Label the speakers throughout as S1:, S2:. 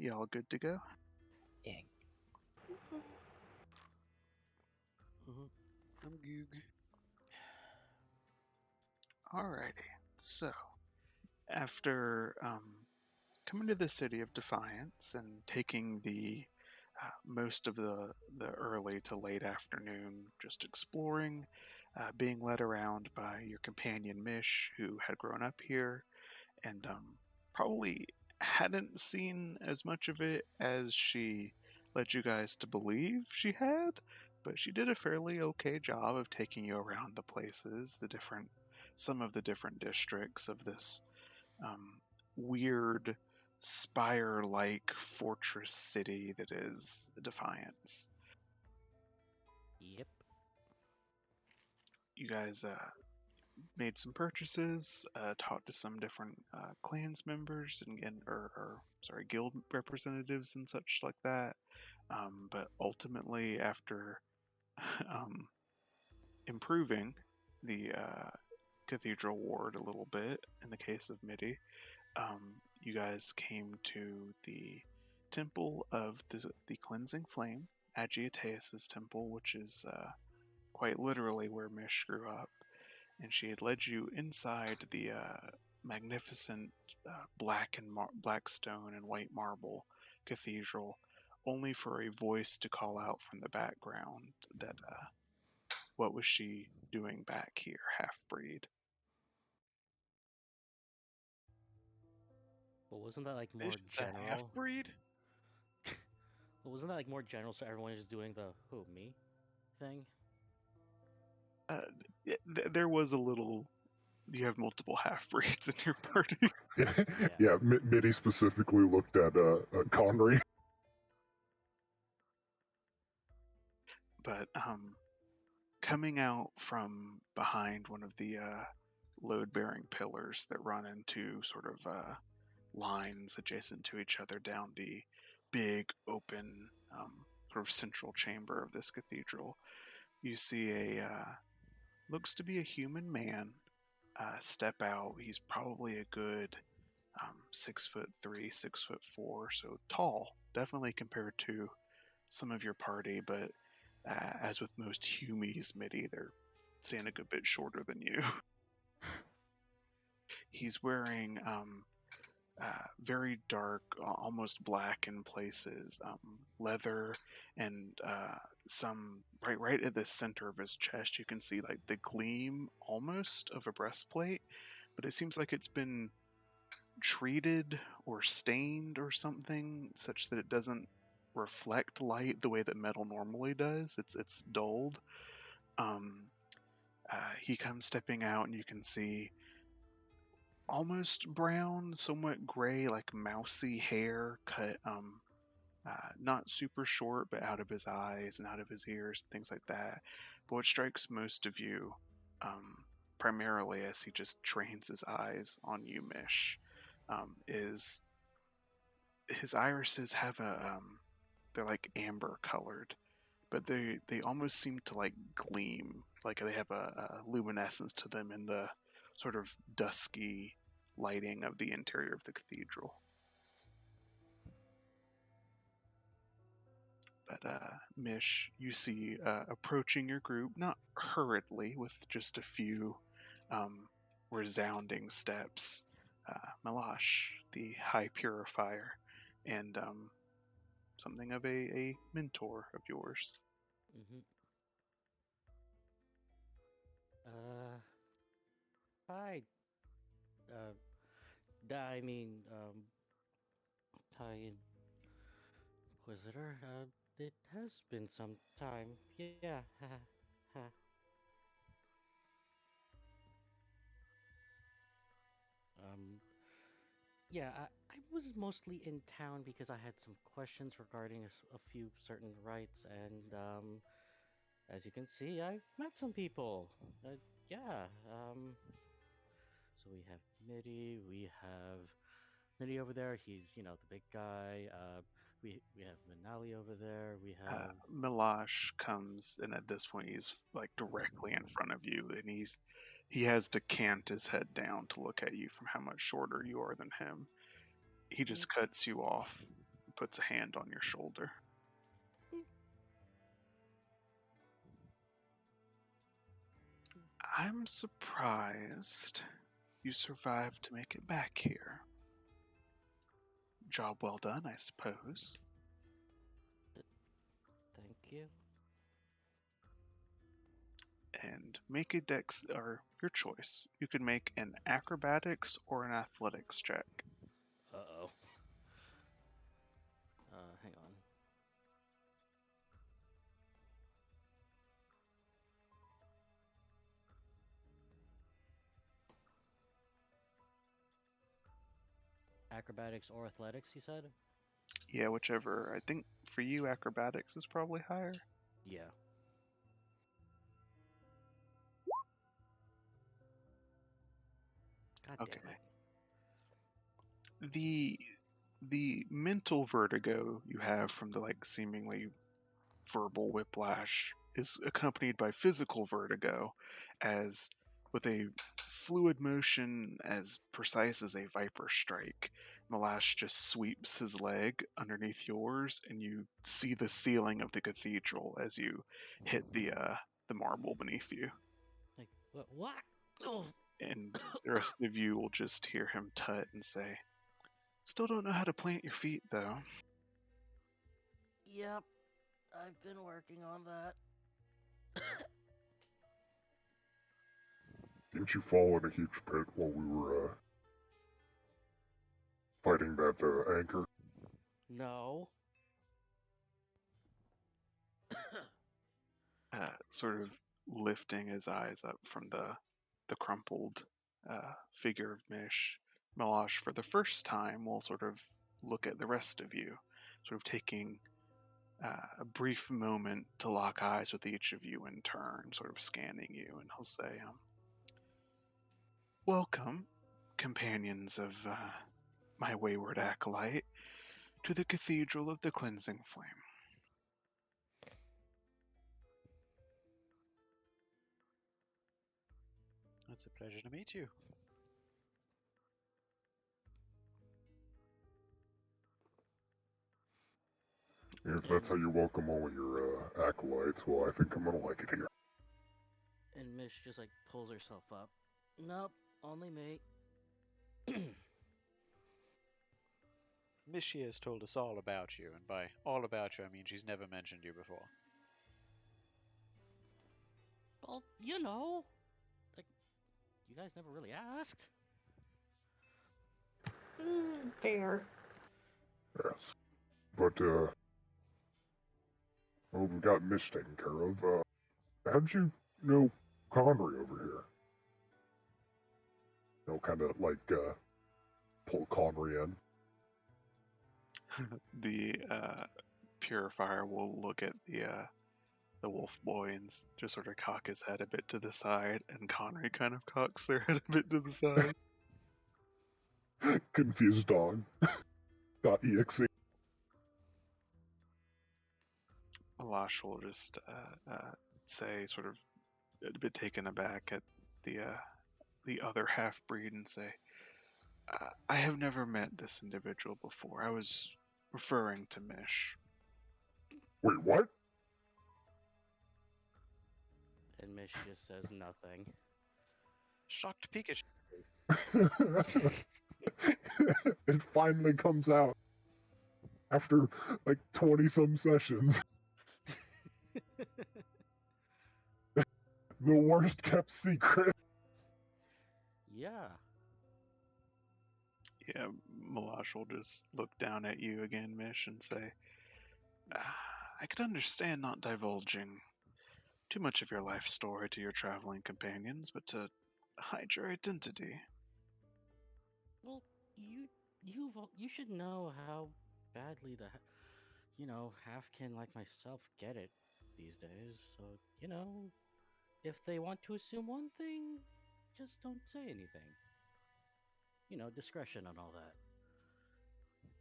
S1: y'all good to go?
S2: Yeah.
S3: I'm Goog.
S1: Alrighty. So, after coming to the city of Defiance and taking the most of the early to late afternoon just exploring, being led around by your companion Mish, who had grown up here and probably hadn't seen as much of it as she led you guys to believe she had, but she did a fairly okay job of taking you around the places, some of the different districts of this um, weird spire-like fortress city that is Defiance.
S4: Yep.
S1: You guys made some purchases, talked to some different clans members and guild representatives and such like that. But ultimately, after um, improving the cathedral ward a little bit, in the case of Midi, you guys came to the temple of the cleansing flame, Agiateus's temple, which is quite literally where Mish grew up, and she had led you inside the magnificent black stone and white marble cathedral, only for a voice to call out from the background that what was she doing back here, half breed?
S4: But wasn't that like more
S3: It's a
S4: general?
S3: half-breed?
S4: But wasn't that like more general so everyone is doing the who, me thing?
S1: Uh, there was a little. You have multiple half breeds in your party.
S5: Yeah, Mitty specifically looked at Connery.
S1: But coming out from behind one of the load-bearing pillars that run into sort of lines adjacent to each other down the big open sort of central chamber of this cathedral, you see a looks to be a human man step out. He's probably a good 6'3", 6'4", so tall, definitely compared to some of your party, but as with most Humies Midi, they're staying a good bit shorter than you. He's wearing very dark, almost black in places, leather, and some right at the center of his chest. You can see like the gleam almost of a breastplate, but it seems like it's been treated or stained or something, such that it doesn't reflect light the way that metal normally does. It's dulled. Um, he comes stepping out, and you can see almost brown, somewhat gray, like mousy hair cut not super short, but out of his eyes and out of his ears, things like that. But what strikes most of you, primarily as he just trains his eyes on you, Mish, is his irises have they're like amber colored, but they almost seem to like gleam, like they have a luminescence to them in the sort of dusky lighting of the interior of the cathedral. But Mish, you see approaching your group, not hurriedly, with just a few resounding steps, Malash, the High Purifier, and something of a mentor of yours.
S4: Mm-hmm. Hi. I mean, Thai Inquisitor. It has been some time. Yeah. Ha. Um. Yeah. I was mostly in town because I had some questions regarding a few certain rites, and as you can see, I've met some people. Yeah. So we have Midi. We have Midi over there. He's the big guy. We have Manali over there. We have.
S1: Milash comes, and at this point, he's like directly in front of you, and he has to cant his head down to look at you from how much shorter you are than him. He just cuts you off, puts a hand on your shoulder. I'm surprised you survived to make it back here. Job well done, I suppose.
S4: Thank you.
S1: And make a dex, or your choice. You can make an acrobatics or an athletics check.
S4: Uh-oh. Hang on. Acrobatics or athletics, you said?
S1: Yeah, whichever. I think for you, acrobatics is probably higher.
S4: Yeah. God
S1: Okay.
S4: damn it.
S1: The mental vertigo you have from the seemingly verbal whiplash is accompanied by physical vertigo, as with a fluid motion as precise as a viper strike, Malash just sweeps his leg underneath yours, and you see the ceiling of the cathedral as you hit the marble beneath you.
S4: Like, what? Oh.
S1: And the rest of you will just hear him tut and say, "Still don't know how to plant your feet, though."
S4: Yep. I've been working on that.
S5: Didn't you fall in a huge pit while we were fighting that anchor?
S4: No.
S1: Sort of lifting his eyes up from the crumpled figure of Mish, Malash, for the first time, will sort of look at the rest of you, sort of taking a brief moment to lock eyes with each of you in turn, sort of scanning you, and he'll say, "Welcome, companions of my wayward acolyte, to the Cathedral of the Cleansing Flame."
S2: It's a pleasure to meet you.
S5: If that's how you welcome all your acolytes, well, I think I'm gonna like it here.
S4: And Mish just like pulls herself up. Nope, only me.
S2: Miss has told us all about you, and by all about you, I mean she's never mentioned you before.
S4: Well, you know, like, you guys never really asked.
S3: Fair.
S5: Yes. But, well, we got Mish taken care of. How'd you know Connery over here? Kind of pull Connery in.
S1: The purifier will look at the wolf boy and just sort of cock his head a bit to the side, and Connery kind of cocks their head a bit to the side.
S5: Confused dog. .exe.
S1: Malash will just say, sort of a bit taken aback at the other half breed, and say, "I have never met this individual before. I was referring to Mish."
S5: Wait, what?
S4: And Mish just says nothing.
S2: Shocked Pikachu.
S5: It finally comes out after 20 some sessions. The worst kept secret.
S4: Yeah.
S1: Yeah, Malash will just look down at you again, Mish, and say, "I could understand not divulging too much of your life story to your traveling companions, but to hide your identity."
S4: Well, you should know how badly halfkin like myself get it these days. So, if they want to assume one thing, just don't say anything. Discretion and all that.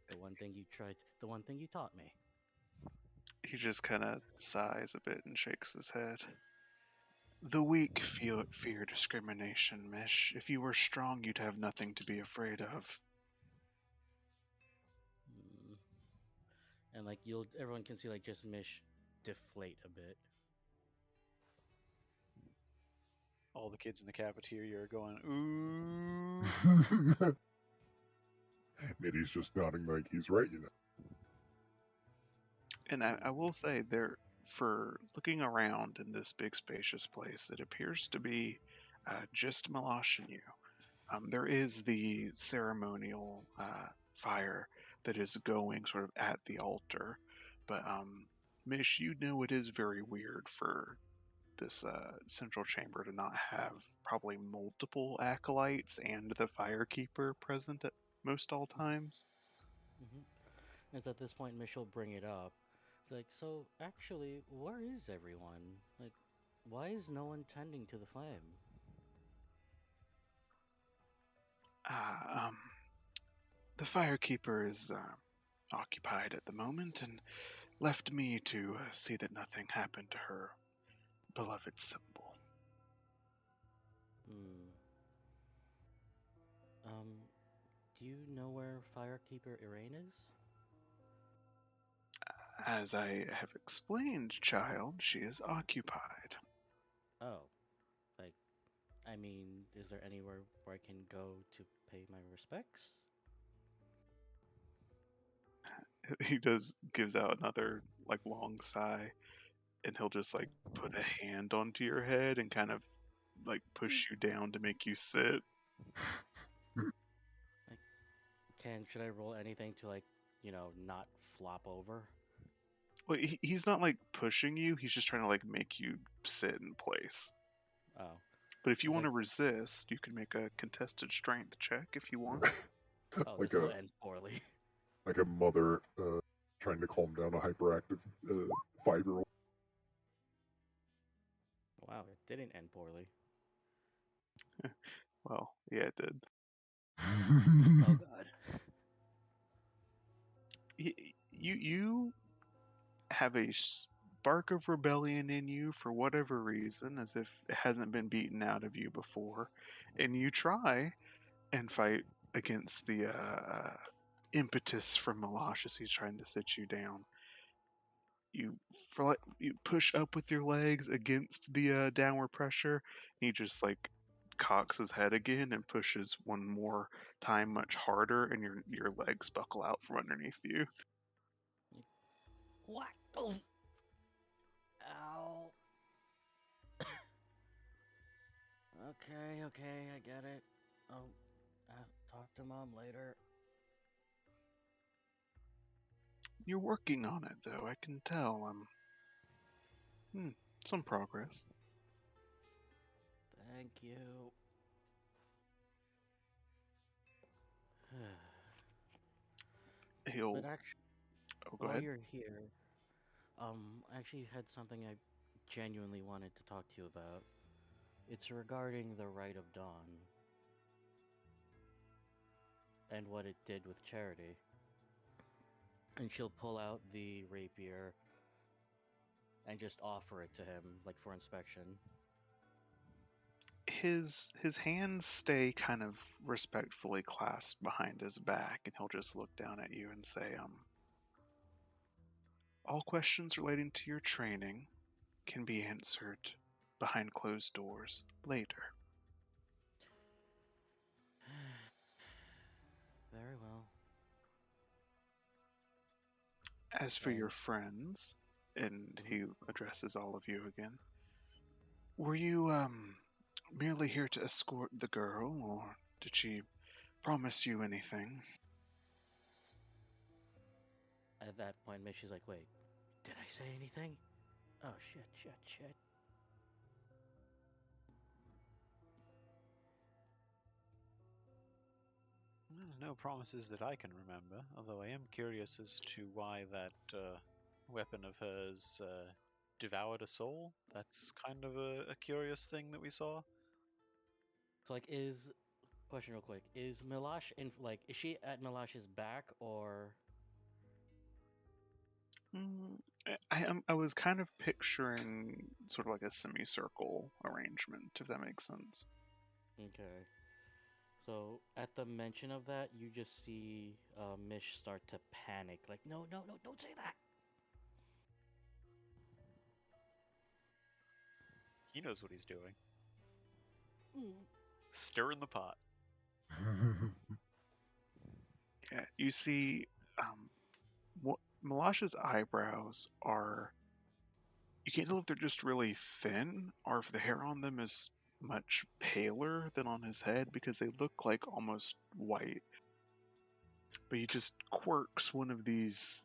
S4: The one thing you taught me.
S1: He just kind of sighs a bit and shakes his head. "The weak fear discrimination, Mish. If you were strong, you'd have nothing to be afraid of."
S4: Hmm. and like everyone can see like just Mish deflate a bit.
S2: All the kids in the cafeteria are going, ooh.
S5: Mitty's just nodding like he's right, you know.
S1: And I will say, for looking around in this big spacious place, it appears to be just Milosh and you. There is the ceremonial fire that is going sort of at the altar, but Mish, you know it is very weird for this central chamber to not have probably multiple acolytes and the firekeeper present at most all times.
S4: It's at this point Mish will bring it up. It's like, so actually, where is everyone? Like, why is no one tending to the flame?
S1: Ah, the firekeeper is occupied at the moment and left me to see that nothing happened to her beloved symbol.
S4: Hmm. Um, do you know where Firekeeper Irain is?
S1: As I have explained, child, she is occupied.
S4: Oh, like, I mean, is there anywhere where I can go to pay my respects?
S1: He gives out another like long sigh, and he'll just like put a hand onto your head and kind of like push you down to make you sit.
S4: Like, should I roll anything to like, not flop over?
S1: Well, he's not like pushing you, he's just trying to like make you sit in place.
S4: Oh,
S1: But if you
S4: it's
S1: want
S4: like,
S1: to resist, you can make a contested strength check if you want.
S4: oh,
S5: like
S4: this
S5: a
S4: will end poorly.
S5: like a mother trying to calm down a hyperactive 5-year-old.
S4: Wow, it didn't end poorly.
S1: Well, yeah, it did.
S4: Oh God.
S1: You have a spark of rebellion in you for whatever reason, as if it hasn't been beaten out of you before, and you try and fight against the impetus from Milosh as he's trying to sit you down. You push up with your legs against the downward pressure, and he just like cocks his head again and pushes one more time much harder, and your legs buckle out from underneath you.
S4: What? Oh. Ow. Okay, I get it. Oh, talk to mom later.
S1: You're working on it, though. I can tell. Some progress.
S4: Thank you. But
S1: He'll.
S4: actually,
S1: Oh, go
S4: while
S1: ahead.
S4: you're here, I actually had something I genuinely wanted to talk to you about. It's regarding the Rite of Dawn and what it did with Charity. And she'll pull out the rapier and just offer it to him, like for inspection.
S1: His hands stay kind of respectfully clasped behind his back, and he'll just look down at you and say, all questions relating to your training can be answered behind closed doors later.
S4: Very well.
S1: As for your
S4: And
S1: friends, and
S4: mhm.
S1: he addresses all of you again, were you merely here to escort the girl, or did she promise you anything?
S4: At that point, Mishy's like, wait, did I say anything? Oh, shit.
S2: No promises that I can remember, although I am curious as to why that weapon of hers devoured a soul. That's kind of a curious thing that we saw.
S4: So, like, question real quick, is Milash is she at Milash's back or?
S1: Mm, I was kind of picturing sort of like a semicircle arrangement, if that makes sense.
S4: Okay. So at the mention of that, you just see Mish start to panic. Like, no, no, no, don't say that.
S2: He knows what he's doing.
S4: Mm.
S2: Stirring the pot.
S1: Yeah, you see, um, Malash's eyebrows are. You can't tell if they're just really thin or if the hair on them is much paler than on his head because they look like almost white. But he just quirks one of these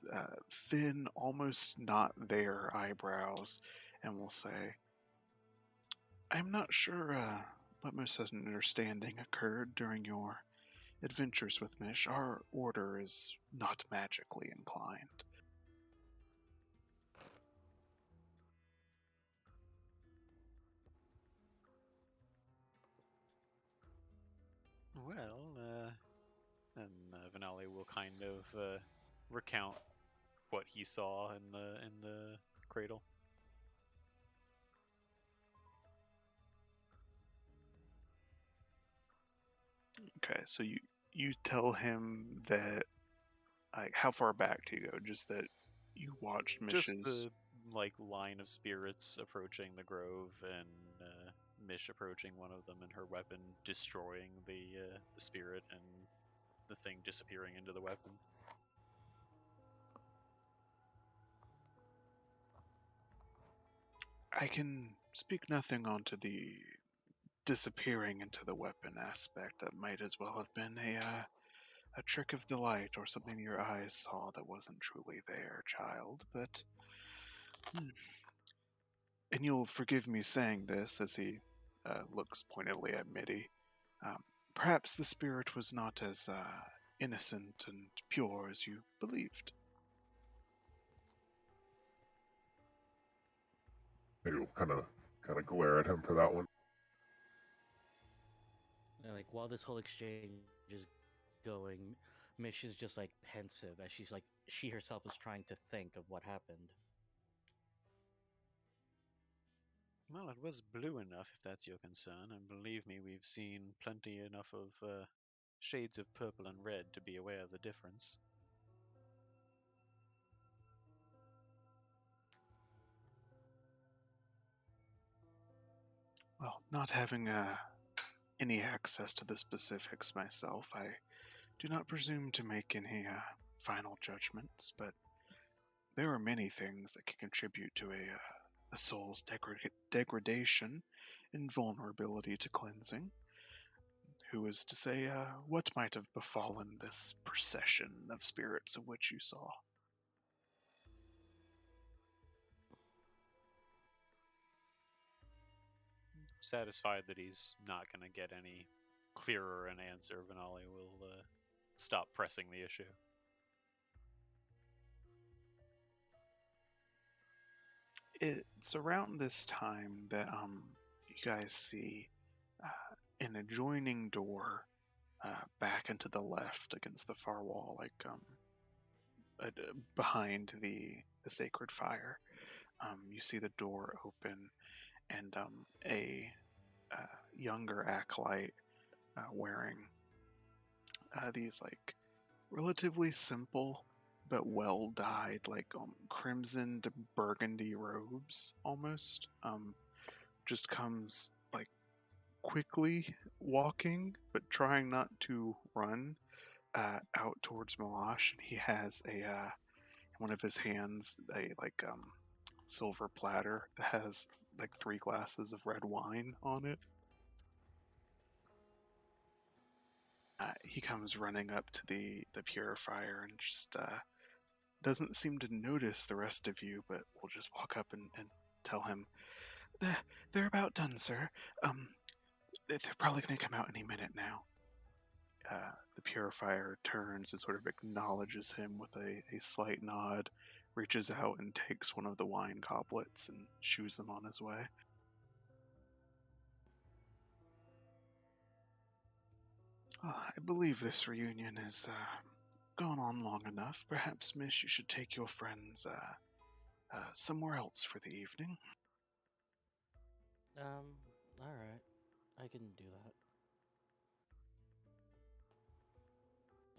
S1: thin, almost not there eyebrows and will say, I'm not sure what misunderstanding occurred during your adventures with Mish. Our order is not magically inclined.
S2: Well, and Vinali will kind of recount what he saw in the cradle.
S1: Okay, so you tell him that, like, how far back do you go? Just that you watched
S2: Just
S1: Mish's.
S2: the like line of spirits approaching the grove, and Mish approaching one of them, and her weapon destroying the spirit, and the thing disappearing into the weapon.
S1: I can speak nothing onto the disappearing into the weapon aspect. That might as well have been a trick of the light or something your eyes saw that wasn't truly there, child. But hmm, and you'll forgive me saying this as he looks pointedly at Mitty. Um, Perhaps the spirit was not as innocent and pure as you believed.
S5: Maybe we'll kind of glare at him for that one.
S4: And, like while this whole exchange is going, Mish is just like pensive as she herself is trying to think of what happened.
S2: Well, it was blue enough, if that's your concern, and believe me, we've seen plenty enough of shades of purple and red to be aware of the difference.
S1: Well, not having any access to the specifics myself, I do not presume to make any final judgments, but there are many things that can contribute to a soul's degradation and vulnerability to cleansing. Who is to say what might have befallen this procession of spirits of which you saw?
S2: Satisfied that he's not going to get any clearer an answer, Vinali will stop pressing the issue.
S1: It's around this time that you guys see an adjoining door back into the left against the far wall, like behind the sacred fire. You see the door open, and a younger acolyte wearing these like relatively simple but well dyed, like crimson to burgundy robes almost. Just comes like quickly walking, but trying not to run out towards Malash, and he has in one of his hands a like silver platter that has like 3 glasses of red wine on it. He comes running up to the purifier and just doesn't seem to notice the rest of you, but will just walk up and tell him, they're, they're about done, sir. Um, they're probably going to come out any minute now. The purifier turns and sort of acknowledges him with a slight nod, reaches out and takes one of the wine goblets and shoos him on his way. I believe this reunion has gone on long enough. Perhaps, miss, you should take your friends somewhere else for the evening.
S4: Um, all right, I can do that.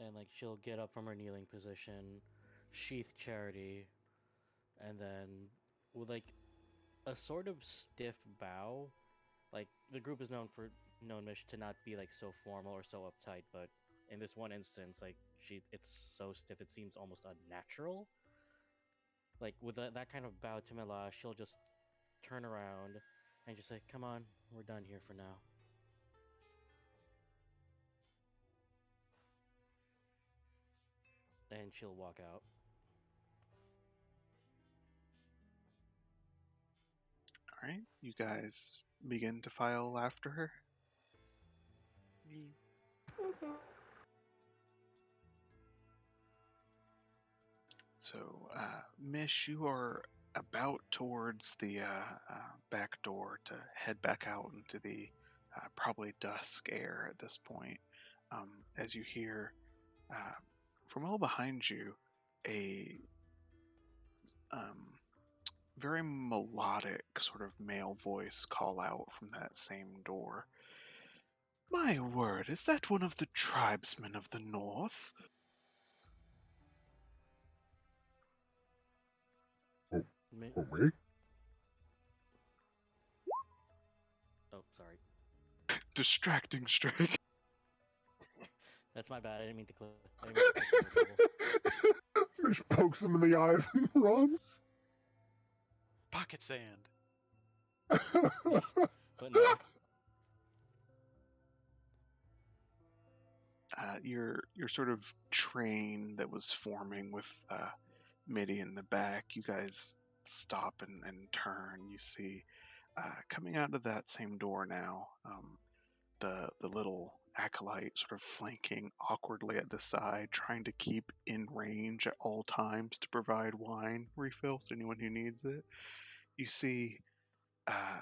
S4: and like she'll get up from her kneeling position, sheath Charity, and then with like a sort of stiff bow. Like the group is known Mish to not be like so formal or so uptight, but in this one instance, like it's so stiff it seems almost unnatural. Like with that kind of bow to Mila, she'll just turn around and just say, "Come on, we're done here for now." And she'll walk out.
S1: All right, you guys begin to file after her. So, Mish, you are about towards the back door to head back out into the probably dusk air at this point. As you hear uh, from all behind you a um, very melodic sort of male voice call out from that same door. My word, is that one of the tribesmen of the north?
S5: Oh,
S4: Me?
S5: oh, me?
S4: Oh, sorry.
S1: Distracting strike.
S4: That's my bad. I didn't mean to click. I didn't mean to click on the table.
S5: Mish pokes him in the eyes and runs.
S2: Pocket sand.
S4: But no.
S1: Your sort of train that was forming with Mitty in the back, you guys stop and turn. You see coming out of that same door now, the little acolyte sort of flanking awkwardly at the side, trying to keep in range at all times to provide wine refills to anyone who needs it. You see uh,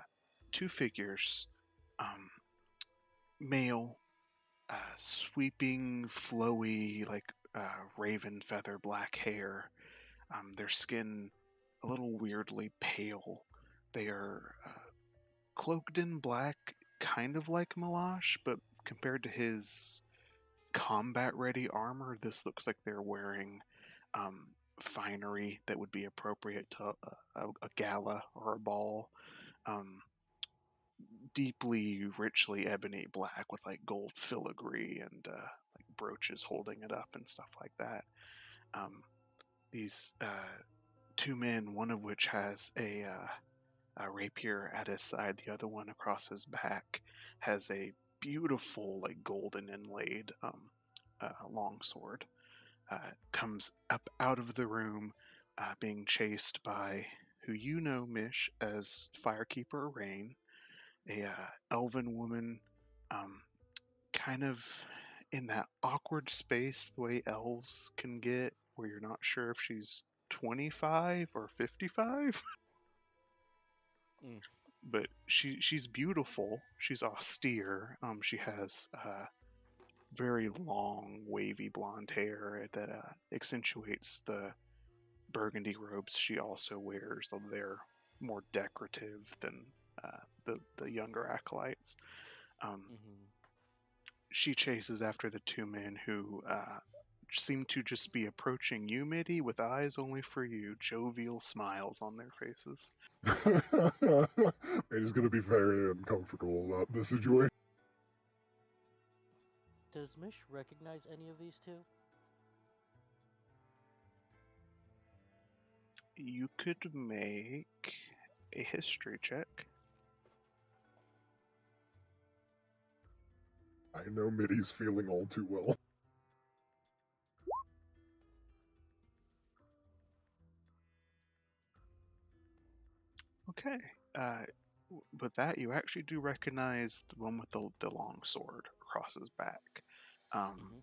S1: two figures, um, male, sweeping, flowy, like raven feather black hair. Their skin a little weirdly pale. They are cloaked in black, kind of like Malash, but compared to his combat ready armor, this looks like they're wearing finery that would be appropriate to a gala or a ball. Um, Deeply, richly ebony black with like gold filigree and like brooches holding it up and stuff like that. Um, these two men, one of which has a rapier at his side, the other one across his back has a beautiful, like golden inlaid longsword. Comes up out of the room, being chased by who you know, Mish, as Firekeeper Rain, a elven woman, um, kind of in that awkward space the way elves can get, where you're not sure if she's 25 or 55.
S4: Mm.
S1: But she's beautiful. She's austere. She has very long, wavy blonde hair that accentuates the burgundy robes she also wears, though they're more decorative than the younger acolytes. Um,
S4: Mm-hmm.
S1: she chases after the two men who seem to just be approaching you, Mitty, with eyes only for you, jovial smiles on their faces.
S5: He's gonna be very uncomfortable about this situation.
S4: Does Mish recognize any of these two?
S1: You could make a history check.
S5: I know Mitty's feeling all too well.
S1: Okay. With that, you actually do recognize the one with the long sword across his back. Um,
S4: Mm-hmm.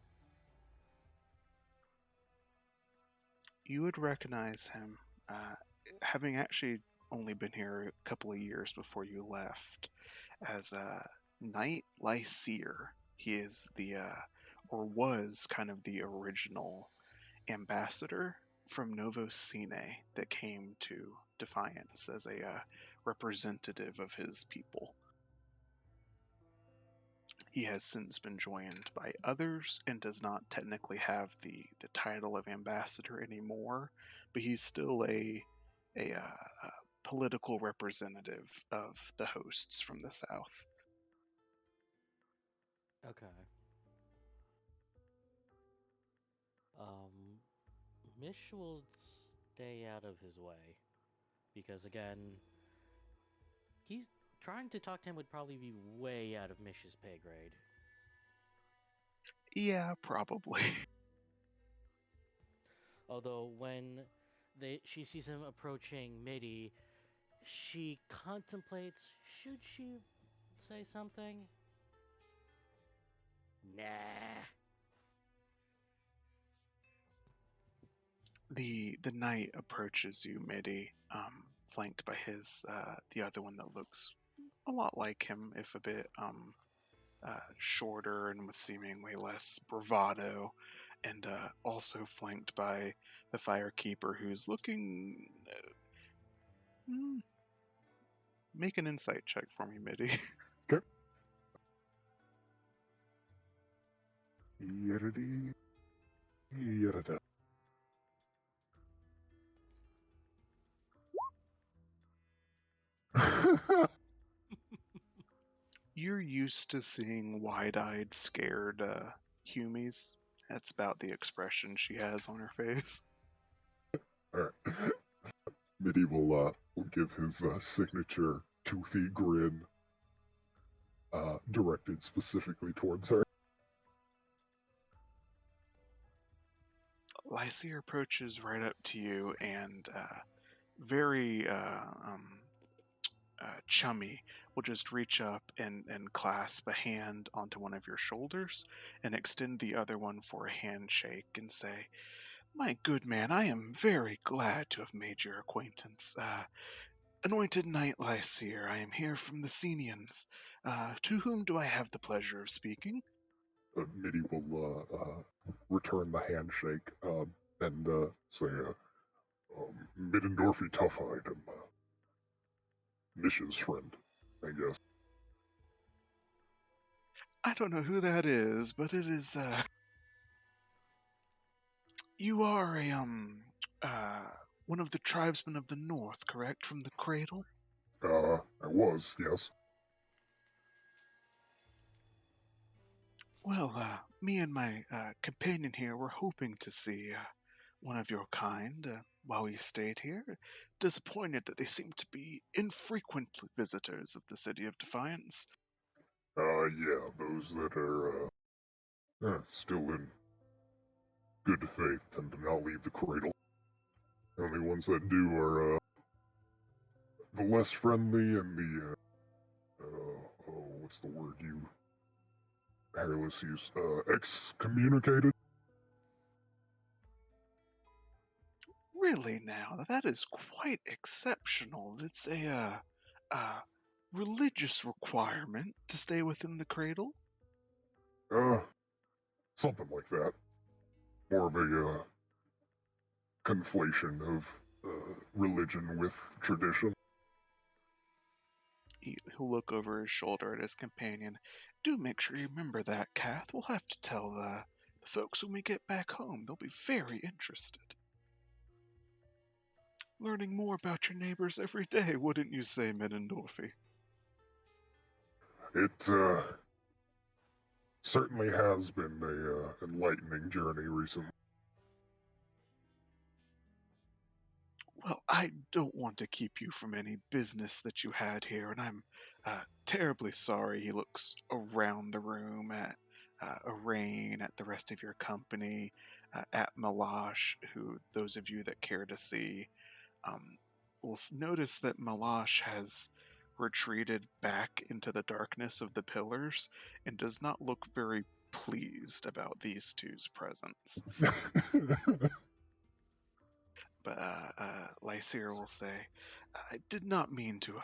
S1: you would recognize him, uh, having actually only been here a couple of years before you left, as Knight Lyseer. He is or was kind of the original ambassador from Novocine that came to Defiance as a representative of his people. he has since been joined by others and does not technically have the title of ambassador anymore, but he's still a political representative of the hosts from the south.
S4: Okay. Mish will stay out of his way because again, he's trying to talk to him would probably be way out of Mish's pay grade.
S1: Yeah, probably.
S4: Although when she sees him approaching Mitty, she contemplates should she say something? Nah.
S1: The knight approaches you, Midi, flanked by his the other one that looks a lot like him, if a bit shorter and with seemingly less bravado, and also flanked by the firekeeper who's looking. Hmm, make an insight check for me, Midi.
S5: Okay. Yiddity. Yiddida.
S1: You're used to seeing wide-eyed, scared Humies. That's about the expression she has on her face.
S5: Alright. Mitty will give his signature toothy grin directed specifically towards her.
S1: Lysair approaches right up to you and very chummy will just reach up and clasp a hand onto one of your shoulders and extend the other one for a handshake and say, "My good man, I am very glad to have made your acquaintance. Anointed Knight Lysair, I am here from the Senians. To whom do I have the pleasure of speaking?"
S5: Mitty will return the handshake and say, Middendorfy Toughhide, I'm Mish's friend, I guess.
S1: "I don't know who that is, but it is, you are uh, one of the tribesmen of the North, correct, from the Cradle?"
S5: I was, yes.
S1: "Well, me and my companion here were hoping to see one of your kind while we stayed here. Disappointed that they seem to be infrequent visitors of the city of Defiance."
S5: Yeah, those that are still in good faith tend to not leave the cradle. The only ones that do are the less friendly and the what's the word you hairless use? Excommunicated.
S1: "Really now, that is quite exceptional. It's a religious requirement to stay within the Cradle?"
S5: Uh, Something like that. More of a conflation of religion with tradition.
S1: He'll look over his shoulder at his companion. "Do make sure you remember that, Kath. We'll have to tell the folks when we get back home. They'll be very interested. Learning more about your neighbors every day, wouldn't you say, Middendorfy?"
S5: It certainly has been a enlightening journey recently.
S1: "Well, I don't want to keep you from any business that you had here, and I'm terribly sorry." He looks around the room at Arain, at the rest of your company, at Malash, who those of you that care to see um, will notice that Malash has retreated back into the darkness of the pillars and does not look very pleased about these two's presence. But Lysair will say, "I did not mean to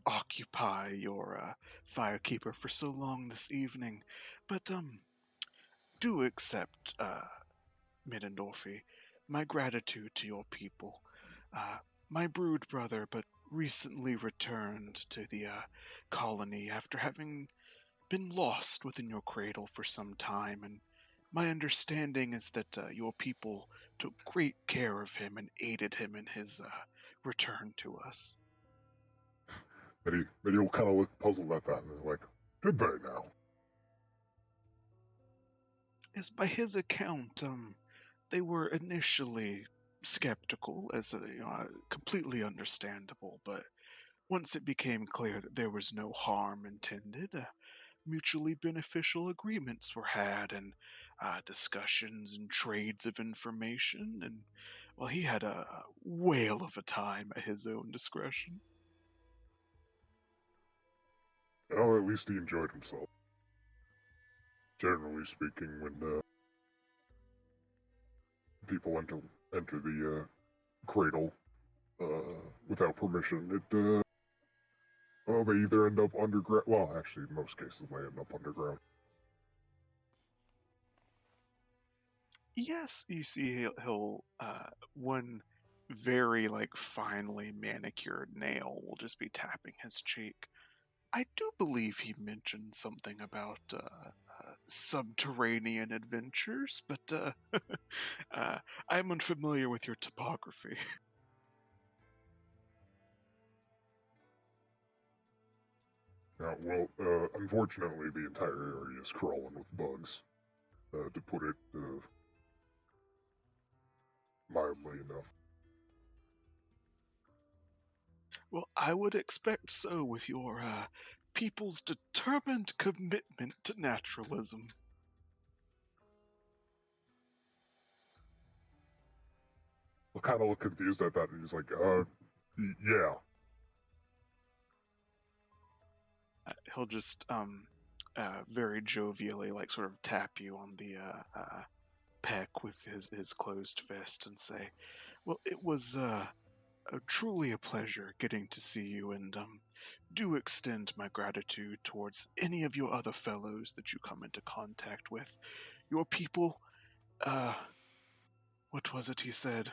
S1: occupy your firekeeper for so long this evening, but do accept, Middendorfy, my gratitude to your people. My brood brother but recently returned to the colony after having been lost within your cradle for some time, and my understanding is that your people took great care of him and aided him in his return to us.
S5: And he'll kind of look puzzled at that and is like, did they now?
S1: As by his account, they were initially skeptical, as completely understandable, but once it became clear that there was no harm intended, mutually beneficial agreements were had, and discussions and trades of information, and well, he had a whale of a time at his own discretion.
S5: Well, at least he enjoyed himself. Generally speaking, when people enter the cradle without permission, well, they either end up underground. Well, actually, in most cases, they end up underground.
S1: Yes, you see, he'll one very finely manicured nail will just be tapping his cheek. I do believe he mentioned something about subterranean adventures, but I'm unfamiliar with your topography.
S5: Well, unfortunately, the entire area is crawling with bugs, to put it mildly enough.
S1: Well, I would expect so with your people's determined commitment to naturalism.
S5: I'll kind of look confused at that, and he's like, yeah.
S1: He'll just very jovially sort of tap you on the peck with his closed fist and say, well, it was truly a pleasure getting to see you, and do extend my gratitude towards any of your other fellows that you come into contact with. Your people, what was it he said?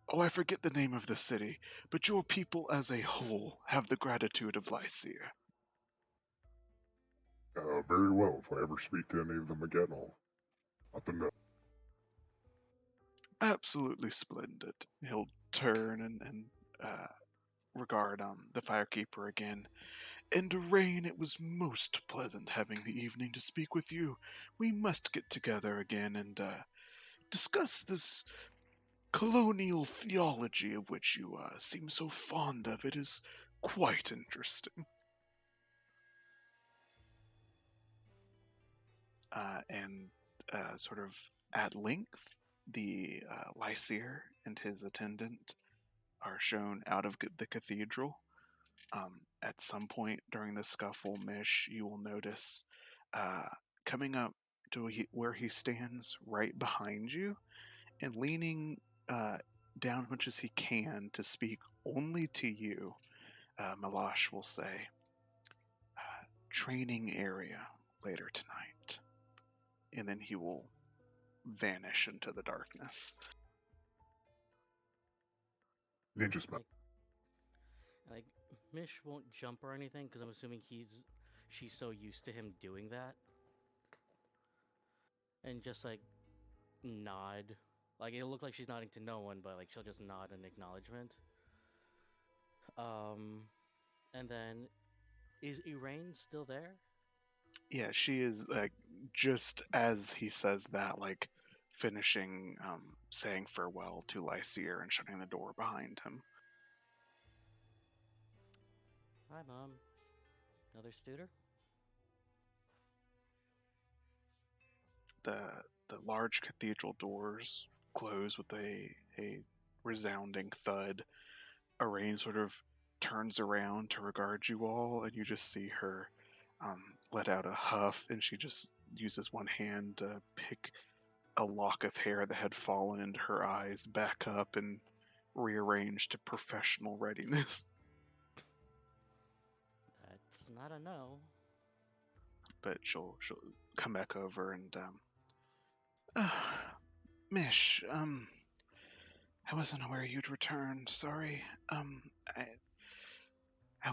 S1: Oh, I forget the name of the city, but your people as a whole have the gratitude of Lycia.
S5: Very well. If I ever speak to any of them again, I'll let them know.
S1: Absolutely splendid. He'll turn and regard the firekeeper again. And Rain, it was most pleasant having the evening to speak with you. We must get together again and discuss this colonial theology of which you seem so fond of. It is quite interesting. And sort of at length, the Lycier and his attendant are shown out of the cathedral. At some point during the scuffle, Mish, you will notice coming up to where he stands right behind you and leaning down much as he can to speak only to you. Malash will say, training area later tonight. And then he will vanish into the darkness.
S5: Ninja smell.
S4: Like Mish won't jump or anything because I'm assuming she's so used to him doing that, and just nod. Like it'll look like she's nodding to no one, but she'll just nod in acknowledgement. Um, and then is Iraine still there?
S1: Yeah, she is just as he says that, finishing saying farewell to Lycier and shutting the door behind him.
S4: Hi, Mom. Another Studer?
S1: The large cathedral doors close with a resounding thud. Arain sort of turns around to regard you all, and you just see her let out a huff, and she just uses one hand to pick a lock of hair that had fallen into her eyes back up and rearrange to professional readiness.
S4: That's not a no.
S1: But she'll come back over and uh, Mish, I wasn't aware you'd returned. Sorry. I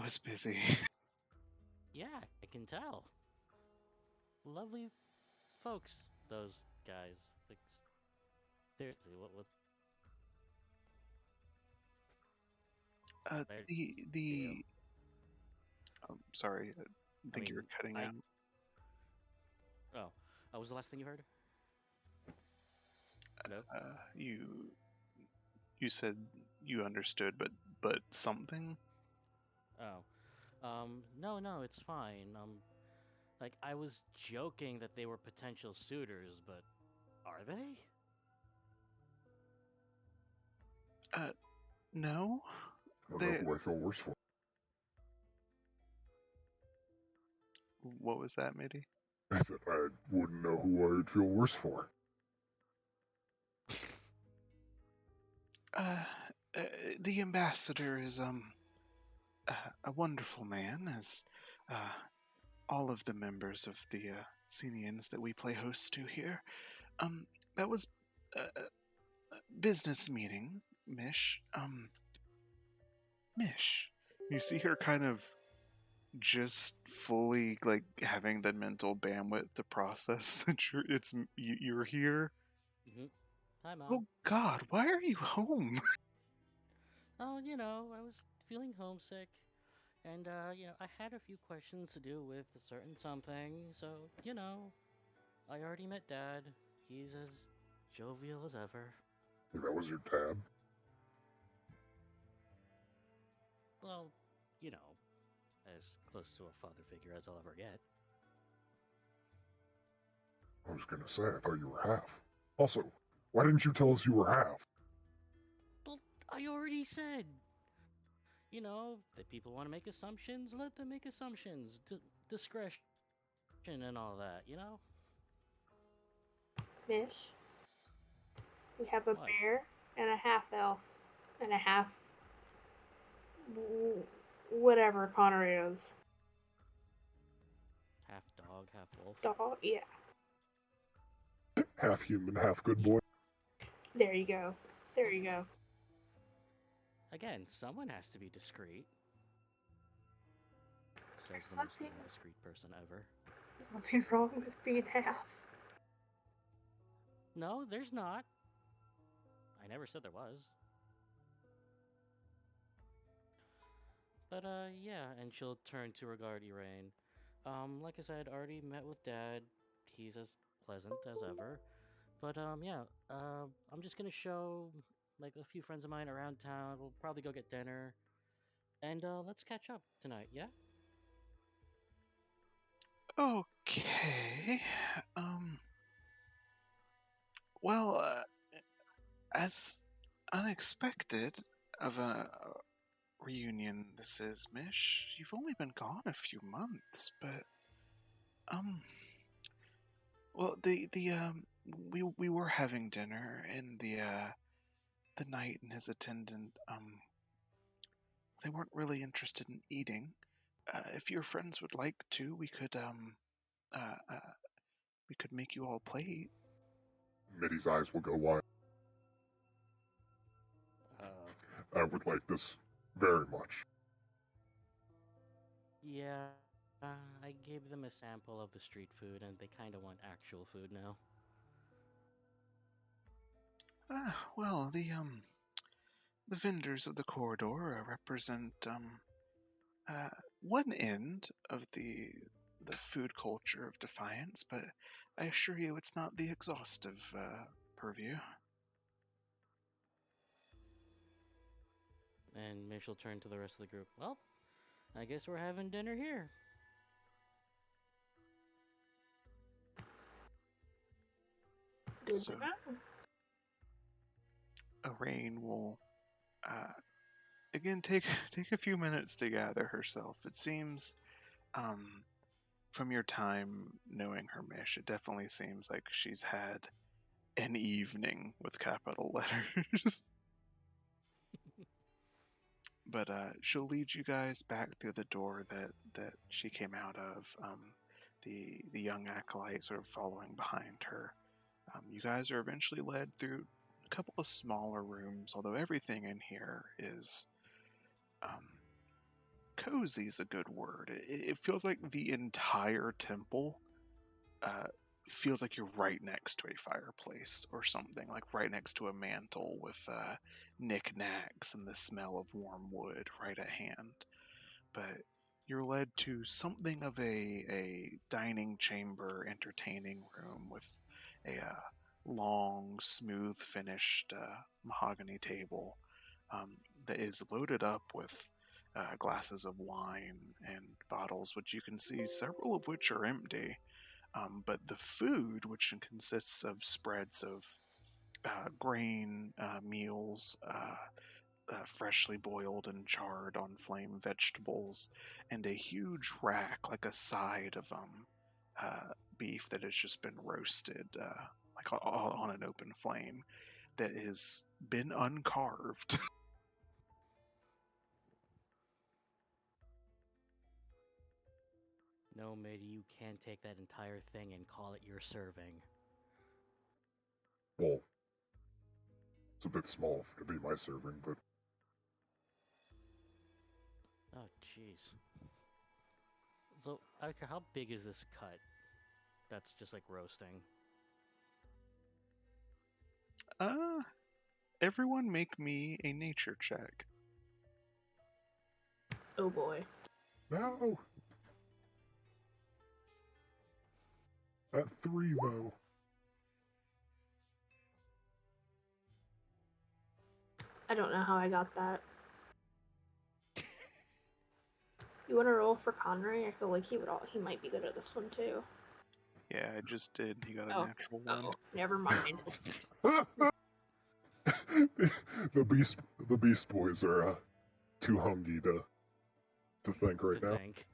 S1: was busy.
S4: Yeah, I can tell. Lovely folks, those guys. Like, seriously, what there you go.
S1: The sorry, I
S4: I
S1: think you were
S4: mean,
S1: cutting out.
S4: oh, was the last thing you heard? Hello?
S1: You said you understood, but something.
S4: Oh, no, it's fine. Like, I was joking that they were potential suitors, but are they?
S1: Uh, no,
S5: I don't know
S1: they.
S5: who I feel worse for.
S1: What was that, Mitty?
S5: I said I wouldn't know who I would feel worse for.
S1: Uh, uh the ambassador is a wonderful man, as uh, all of the members of the Senians that we play host to here. That was a business meeting, Mish. Mish. You see her kind of just fully like having the mental bandwidth to process that you're here.
S4: hmm Hi, Mom.
S1: Oh God, why are you home?
S4: Oh, I was feeling homesick, and I had a few questions to do with a certain something. So, I already met Dad. He's as jovial as ever.
S5: That was your dad.
S4: Well, you know, as close to a father figure as I'll ever get.
S5: I was gonna say, I thought you were half. Also, why didn't you tell us you were half?
S4: Well, I already said. That people want to make assumptions, let them make assumptions. Discretion and all that.
S3: Mish. We have a
S4: What?
S3: bear and a half elf and a half whatever Connor is.
S4: Half dog, half wolf?
S3: Dog, yeah.
S5: Half human, half good
S4: Ye-
S5: boy.
S3: There you go. There you go.
S4: Again, someone has to be discreet, says
S3: There's
S4: the most
S3: nothing,
S4: indiscreet person ever.
S3: there's nothing wrong with being half.
S4: No, there's not. I never said there was. But, yeah, and she'll turn to regard Irain. Like I said, already met with Dad. He's as pleasant as ever. But, yeah, I'm just gonna show, like, a few friends of mine around town. We'll probably go get dinner. And, let's catch up tonight, yeah?
S1: Okay. Um. Well, as unexpected of a reunion this is, Mish. You've only been gone a few months, but um. Well, the we were having dinner, and the knight and his attendant they weren't really interested in eating. If your friends would like to, uh, uh we could make you all a plate.
S5: Mitty's eyes will go wide.
S4: Uh,
S5: I would like this very much.
S4: yeah. I gave them a sample of the street food, and they kind of want actual food now.
S1: Well, the vendors of the corridor represent uh, one end of the food culture of Defiance, but I assure you it's not the exhaustive purview.
S4: And Mitchell turned to the rest of the group. Well, I guess we're having dinner here.
S3: Good to
S1: So
S3: know.
S1: Arain will uh, again take a few minutes to gather herself. It seems um, from your time knowing her, Mish, it definitely seems like she's had an evening with capital letters. But she'll lead you guys back through the door that she came out of. The young acolyte sort of following behind her. You guys are eventually led through a couple of smaller rooms, although everything in here is um, cozy is a good word. It feels like the entire temple uh, feels like you're right next to a fireplace or something, like right next to a mantle with knickknacks and the smell of warm wood right at hand. But you're led to something of a dining chamber entertaining room with a long, smooth finished mahogany table um, that is loaded up with glasses of wine and bottles, which you can see several of which are empty. But the food, which consists of spreads of grain meals, freshly boiled and charred on flame vegetables, and a huge rack, like a side of beef that has just been roasted, like on an open flame, that has been uncarved.
S4: No, matey, you can't take that entire thing and call it your serving.
S5: Well, it's a bit small to be my serving, but
S4: Oh, jeez. So, I don't care, how big is this cut? That's just like roasting.
S1: uh, Everyone make me a nature check.
S3: Oh boy.
S5: no. At 3, though.
S3: I don't know how I got that. You want to roll for Conray? I feel like he might be good at this one too.
S1: Yeah, I just did. He got a
S3: Oh,
S1: natural one.
S3: oh, never mind.
S5: the Beast Boys are too hungry to think right
S4: To
S5: now.
S4: think.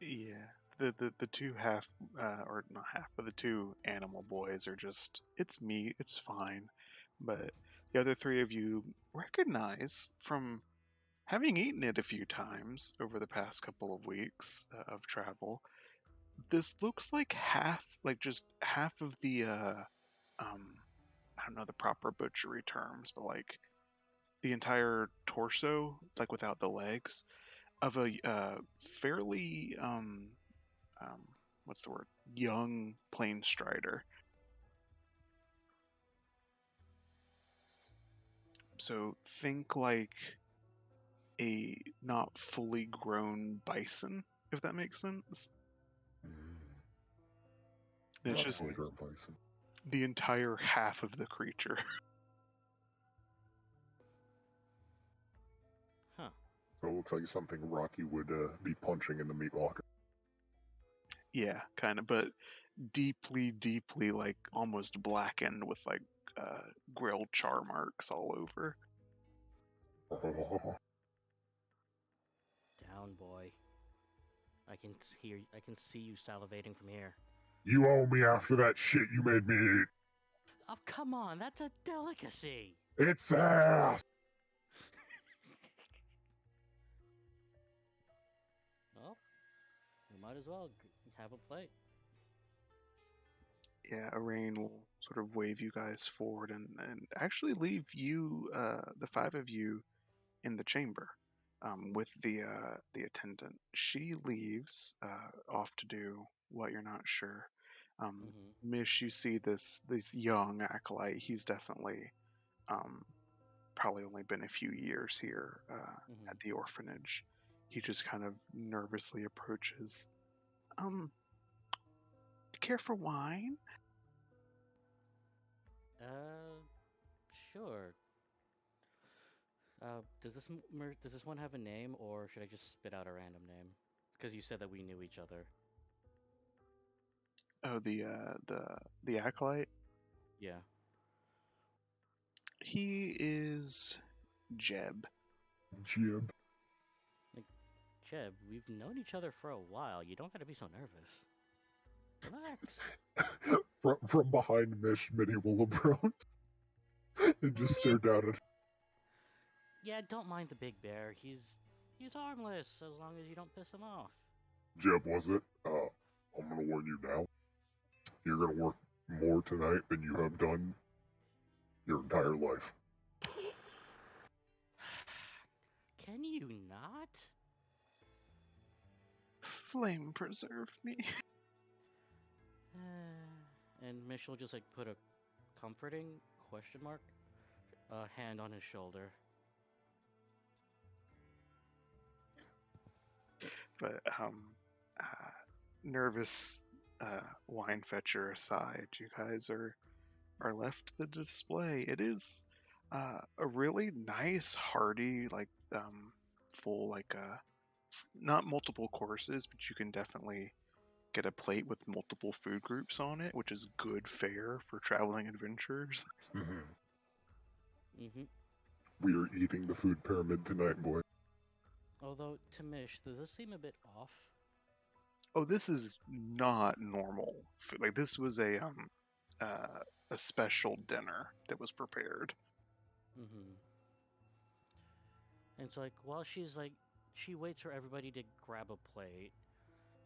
S1: Yeah, the two half or not half, but the two animal boys are just it's meat, it's fine. But the other three of you recognize from having eaten it a few times over the past couple of weeks of travel. This looks like like just half of the um I don't know the proper butchery terms, but like the entire torso, like without the legs, of a fairly um, what's the word? Young plane strider. So think like a not fully grown bison, if that makes sense. And it's
S5: Not
S4: It
S1: just
S5: fully
S4: does.
S5: grown bison.
S1: the entire half of the creature.
S4: Huh.
S5: So it looks like something Rocky would be punching in the meat locker.
S1: Yeah, kind of, but deeply, deeply like almost blackened with like grilled char marks all over.
S4: Down, boy. I can see you salivating from here.
S5: You owe me after that shit you made me eat.
S4: Oh, come on, that's a delicacy!
S5: It's ass!
S4: Well, we might as well have a plate.
S1: Yeah, Arain will sort of wave you guys forward and actually leave you, the five of you, in the chamber with the attendant. She leaves off to do what you're not sure.
S4: Mm-hmm.
S1: Mish, you see this young acolyte. He's definitely um, probably only been a few years here
S4: Mm-hmm.
S1: at the orphanage. He just kind of nervously approaches. Um, care for wine?
S4: Uh, sure. Does this one have a name, or should I just spit out a random name? Because you said that we knew each other.
S1: Oh, the acolyte.
S4: Yeah.
S1: He is Jeb.
S5: Jib.
S4: Like, Jeb, we've known each other for a while. You don't gotta be so nervous. Relax.
S5: From behind Mish, Minnie will approach and just stare down at him.
S4: Yeah, don't mind the big bear. He's harmless as long as you don't piss him off.
S5: Jeb, was it? I'm gonna warn you now. You're gonna work more tonight than you have done your entire life.
S4: Can you not?
S1: flame preserve me.
S4: And Mish will just like put a comforting question mark hand on his shoulder.
S1: But nervous wine fetcher aside, you guys are left to the display. It is a really nice, hearty, like full, like not multiple courses, but you can definitely get a plate with multiple food groups on it, which is good fare for traveling adventurers.
S4: Mm-hmm.
S5: We are eating the food pyramid tonight, boy.
S4: Although, to Mish, does this seem a bit off?
S1: Oh, this is not normal. Like this was uh, a special dinner that was prepared.
S4: Mm-hmm. And so, like, while she's like, she waits for everybody to grab a plate,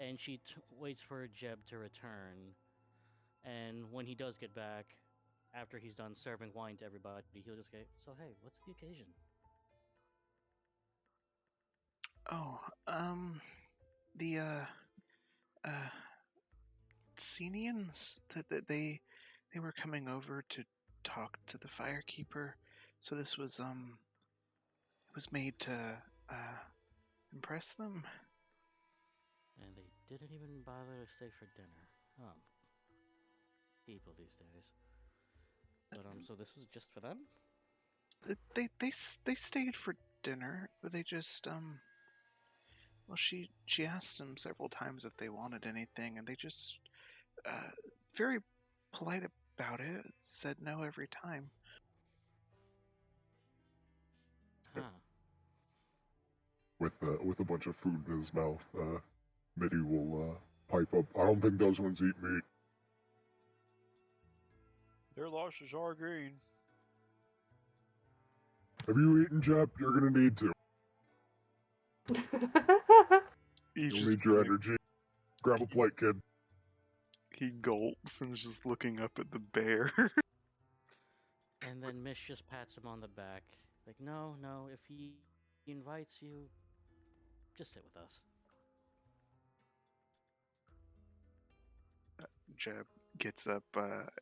S4: and she waits for Jeb to return. And when he does get back, after he's done serving wine to everybody, he'll just go, "So hey, what's the occasion?"
S1: Oh, the uh Senians that they were coming over to talk to the firekeeper. So this was it was made to uh impress them.
S4: And they didn't even bother to stay for dinner. People these days. But so this was just for them?
S1: They stayed for dinner, but they just well she asked them several times if they wanted anything, and they just uh very polite about it, said no every time.
S4: Huh.
S5: With a bunch of food in his mouth, Mitty will pipe up. I don't think those ones eat meat.
S2: Their losses are green.
S5: Have you eaten, Jeb? You're gonna need to.
S1: He
S5: You'll
S1: just
S5: need your
S1: kinda
S5: energy. Grab a plate, kid.
S1: he gulps and is just looking up at the bear.
S4: And then Mish just pats him on the back. Like, no, no, if he invites you, just sit with us.
S1: Jeb gets up.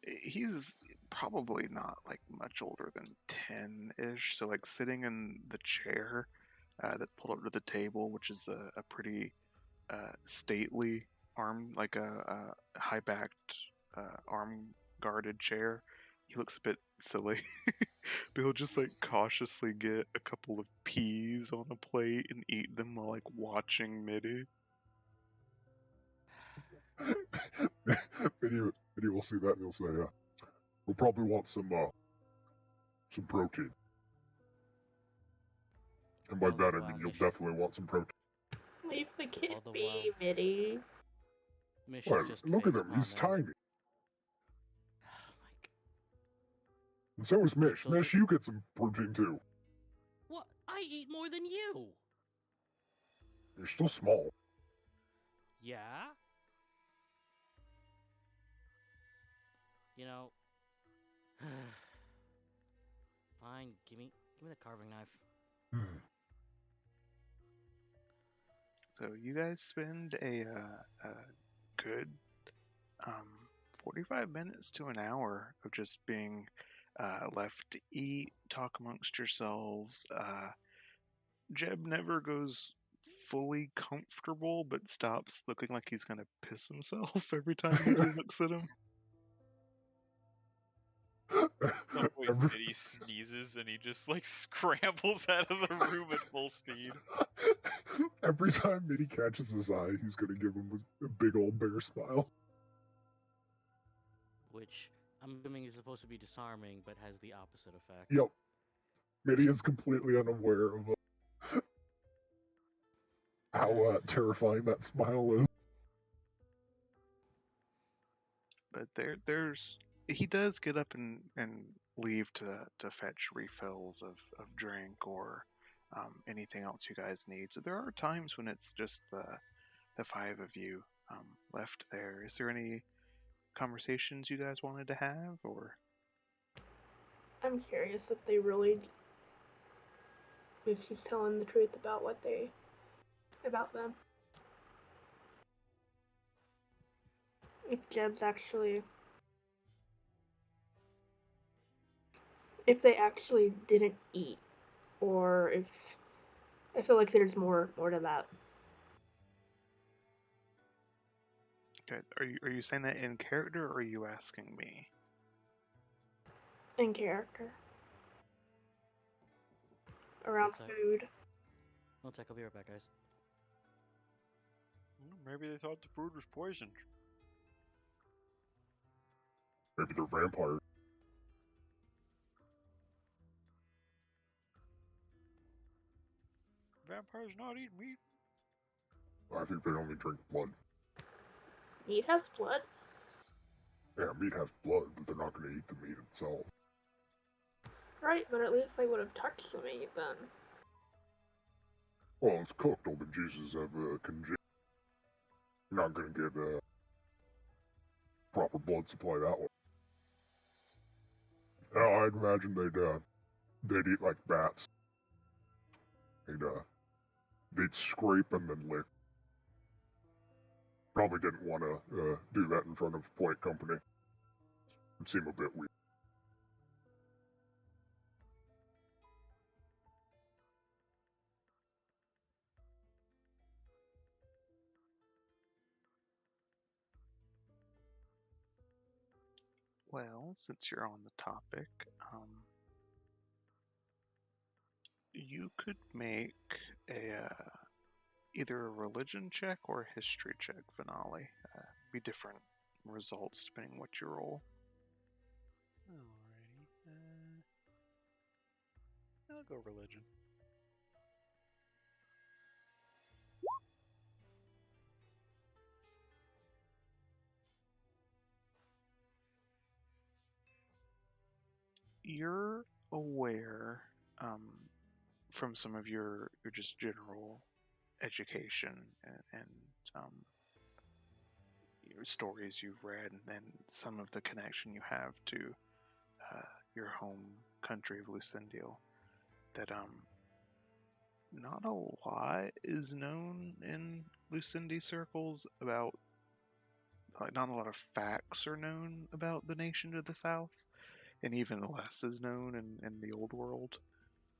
S1: He's probably not like much older than 10-ish. So like sitting in the chair that's pulled up to the table, which is a pretty stately like a high backed arm guarded chair. He looks a bit silly, but he'll just like cautiously get a couple of peas on a plate and eat them while like watching Mitty.
S5: Mitty will see that and he'll say, we'll probably want some protein. And by
S4: All the
S5: that I
S4: while,
S5: mean you'll
S4: Mish,
S5: definitely want some protein.
S3: Leave the kid
S4: all the
S3: be,
S4: while,
S3: Mitty.
S4: Mish is
S5: Well,
S4: just
S5: look at
S4: face
S5: him, he's
S4: palming.
S5: tiny.
S4: Oh my god.
S5: And so is Mish.
S4: She'll
S5: Mish,
S4: just,
S5: you get some protein too.
S4: what? I eat more than you!
S5: You're still small.
S4: Yeah? You know, fine, give me the carving knife.
S1: So you guys spend a good 45 minutes to an hour of just being left to eat, talk amongst yourselves. Jeb never goes fully comfortable, but stops looking like he's gonna piss himself every time Mitty looks at him.
S2: Some point,
S5: every,
S2: Mitty sneezes and he just like scrambles out of the room at full speed.
S5: every time Mitty catches his eye, he's gonna give him a big old bear smile.
S4: Which I'm assuming is supposed to be disarming, but has the opposite effect.
S5: Yep. Mitty is completely unaware of how terrifying that smile is.
S1: But there's he does get up and leave to fetch refills of drink or anything else you guys need. So there are times when it's just the five of you left there. Is there any conversations you guys wanted to have, or
S3: I'm curious if they really, if he's telling the truth about about them. If Jeb's actually, if they actually didn't eat, or if I feel like there's more to that.
S1: Okay. Are you saying that in character, or are you asking me?
S3: In character. Around
S4: One sec.
S3: food.
S4: One sec, I'll be right back, guys.
S2: Maybe they thought the food was poisoned.
S5: Maybe they're vampires.
S2: Vampires not eat meat.
S5: I think they only drink blood.
S3: Meat has blood.
S5: Yeah, meat has blood, but they're not going to eat the meat itself.
S3: Right, but at least they would have touched the meat then.
S5: Well, it's cooked. All the juices have congealed. You're not going to get a proper blood supply that way. I'd imagine they'd eat like bats. They'd scrape and then lick. Probably didn't want to do that in front of polite company. It'd seem a bit weird.
S1: Well, since you're on the topic, you could make a either a religion check or a history check, Finale. Be different results depending what you roll.
S2: Alrighty. I'll go religion.
S1: You're aware, from some of your just general education and your stories you've read, and then some of the connection you have to your home country of Lucendial, that not a lot is known in Lucendi circles about, like, not a lot of facts are known about the nation to the south, and even less is known in the old world.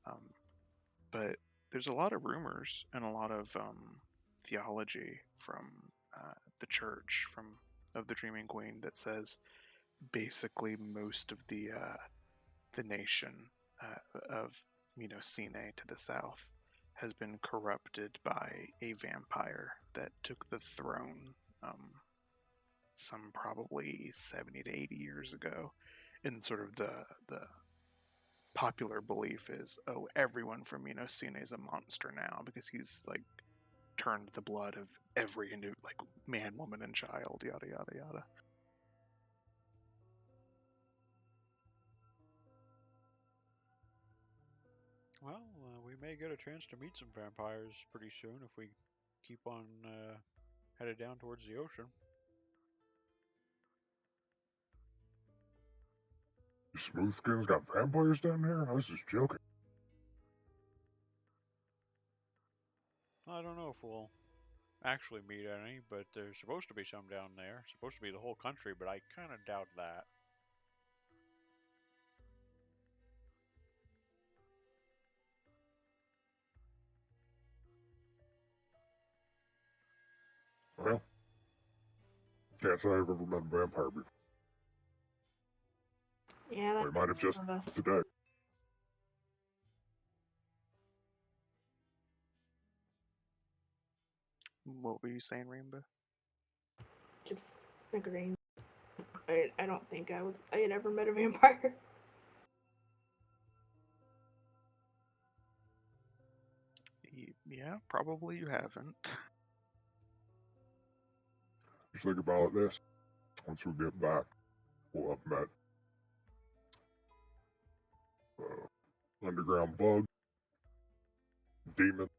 S1: Um, but there's a lot of rumors and a lot of theology from the church, from of the Dreaming Queen, that says basically most of the nation of Minosine to the south has been corrupted by a vampire that took the throne some probably 70 to 80 years ago. And sort of the popular belief is, oh, everyone from Minosine is a monster now because he's like turned the blood of every like man, woman, and child, yada yada yada.
S2: Well, we may get a chance to meet some vampires pretty soon if we keep on headed down towards the ocean.
S5: Smoothskin's got vampires down there? I was just joking.
S2: I don't know if we'll actually meet any, but there's supposed to be some down there. Supposed to be the whole country, but I kind of doubt that.
S5: Well, can't say I've ever met a vampire before.
S3: Yeah,
S5: They
S3: that
S5: might
S3: makes
S5: have just
S3: some of us.
S5: today.
S1: What were you saying, Rainbow?
S3: Just agreeing. I don't think I had ever met a vampire.
S1: Yeah, probably you haven't.
S5: Just think about this. Once we get back, we'll have met underground bug, demon,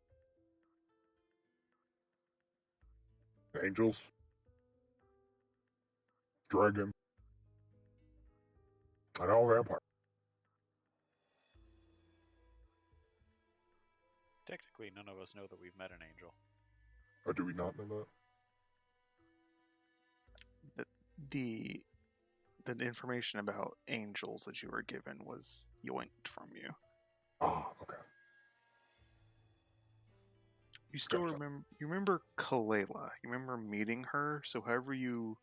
S5: angels, dragon, and now a vampire.
S2: Technically, none of us know that we've met an angel.
S5: Or do we not know that?
S1: the the information about angels that you were given was yoinked from you.
S5: Ah, okay.
S1: You still
S5: Gotcha.
S1: remember Kalela. You remember meeting her. So however you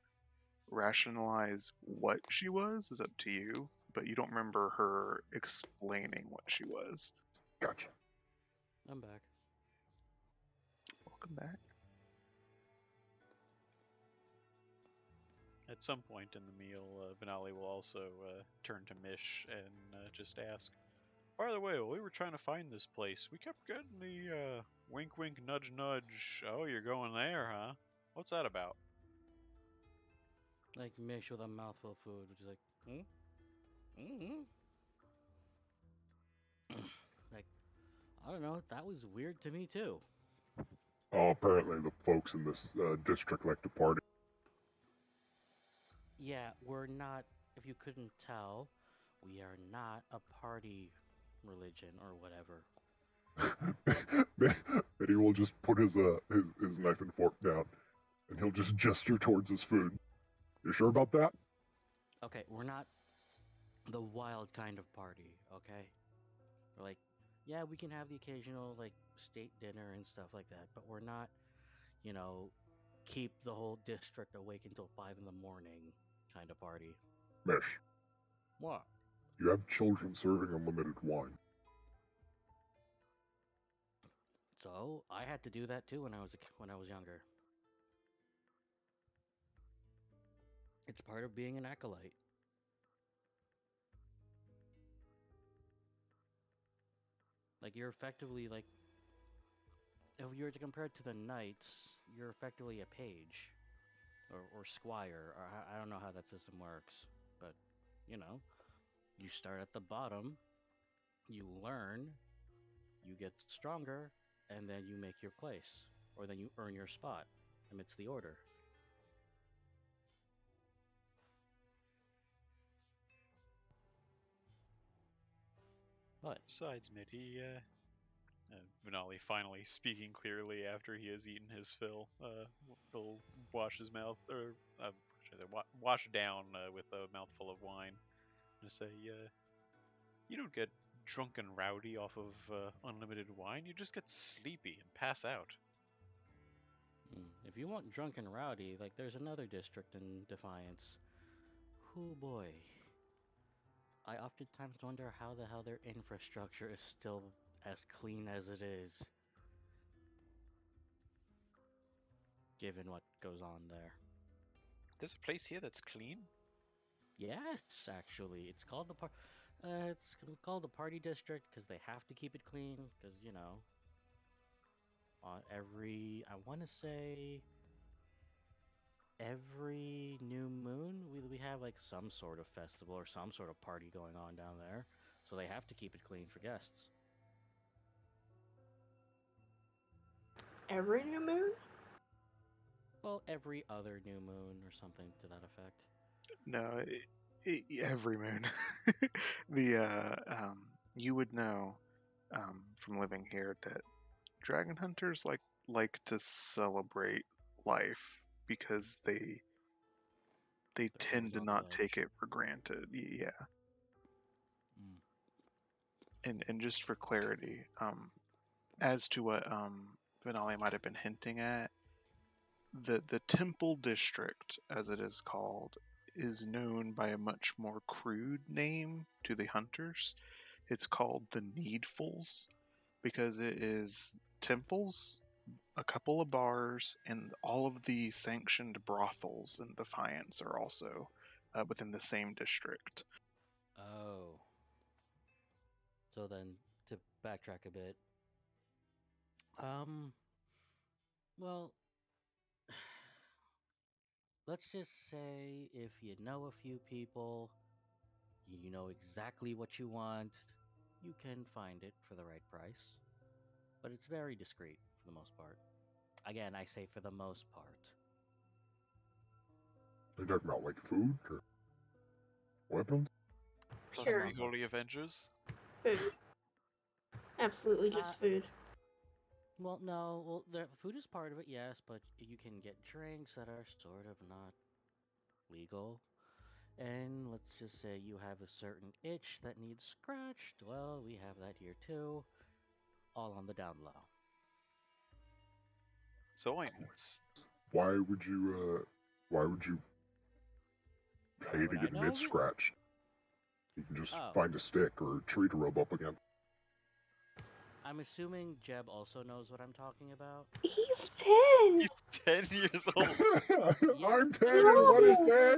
S1: rationalize what she was is up to you. But you don't remember her explaining what she was.
S5: Gotcha.
S4: I'm back.
S1: Welcome back.
S2: At some point in the meal, Benali will also turn to Mish and just ask, by the way, while we were trying to find this place, we kept getting the wink wink nudge nudge, oh, you're going there, huh? What's that about?
S4: Like Mish with a mouthful of food, which is like, hmm? Like, I don't know. That was weird to me too.
S5: Oh, apparently the folks in this district like to party.
S4: Yeah, we're not. If you couldn't tell, we are not a party religion or whatever.
S5: And he will just put his knife and fork down, and he'll just gesture towards his food. You sure about that?
S4: Okay, we're not the wild kind of party. Okay, we're like, yeah, we can have the occasional like state dinner and stuff like that, but we're not, you know, keep the whole district awake until 5 in the morning kind of party.
S5: Mish,
S4: What?
S5: you have children serving unlimited wine.
S4: So I had to do that too when I was younger. It's part of being an acolyte. Like you're effectively like if you were to compare it to the knights, you're effectively a page or squire. Or I don't know how that system works, but you know, you start at the bottom, you learn, you get stronger, and then you make your place, or then you earn your spot amidst the order. But
S2: Besides Mitty, Benali finally speaking clearly after he has eaten his fill, he'll wash his mouth, or should I say, wash down with a mouthful of wine, and say, you don't get drunk and rowdy off of unlimited wine. You just get sleepy and pass out.
S4: if you want drunk and rowdy, like there's another district in Defiance. Oh boy. I oftentimes wonder how the hell their infrastructure is still as clean as it is, given what goes on there.
S2: There's a place here that's clean.
S4: Yes, actually, it's called the party district because they have to keep it clean. Because on every I want to say every new moon we have like some sort of festival or some sort of party going on down there, so they have to keep it clean for guests.
S3: Every new moon?
S4: Well, every other new moon or something to that effect.
S1: No, every moon. the You would know from living here that dragon hunters like to celebrate life because they
S4: They're
S1: tend
S4: always
S1: to
S4: on the
S1: not take
S4: edge.
S1: it for granted. Yeah,
S4: Mm.
S1: and just for clarity, as to what Vinali might have been hinting at, the temple district, as it is called, is known by a much more crude name to the hunters. It's called the Needfuls because it is temples, a couple of bars, and all of the sanctioned brothels in Defiance are also within the same district.
S4: Oh, so then to backtrack a bit, um, well, let's just say if you know a few people, you know exactly what you want, you can find it for the right price. But it's very discreet for the most part. Again, I say for the most part.
S5: Are you talking about like food or weapons?
S2: Plus
S3: Sure.
S2: the Holy Avengers.
S3: Food. Absolutely
S4: Uh,
S3: just food.
S4: well, no, well, the food is part of it, yes, but you can get drinks that are sort of not. legal. And let's just say you have a certain itch that needs scratched. Well, we have that here too. All on the down low.
S2: Zoinks.
S5: Why would you
S4: Why
S5: pay
S4: would
S5: to
S4: I
S5: get
S4: know
S5: an
S4: of
S5: itch
S4: it?
S5: scratched? You can just
S4: Oh,
S5: find a stick or a tree to rub up against.
S4: I'm assuming Jeb also knows what I'm talking about.
S3: He's 10.
S2: He's 10 years old.
S4: Yeah,
S5: I'm
S4: but
S5: 10
S4: if
S5: and
S4: you
S5: what
S4: live
S5: is
S3: No.
S5: that?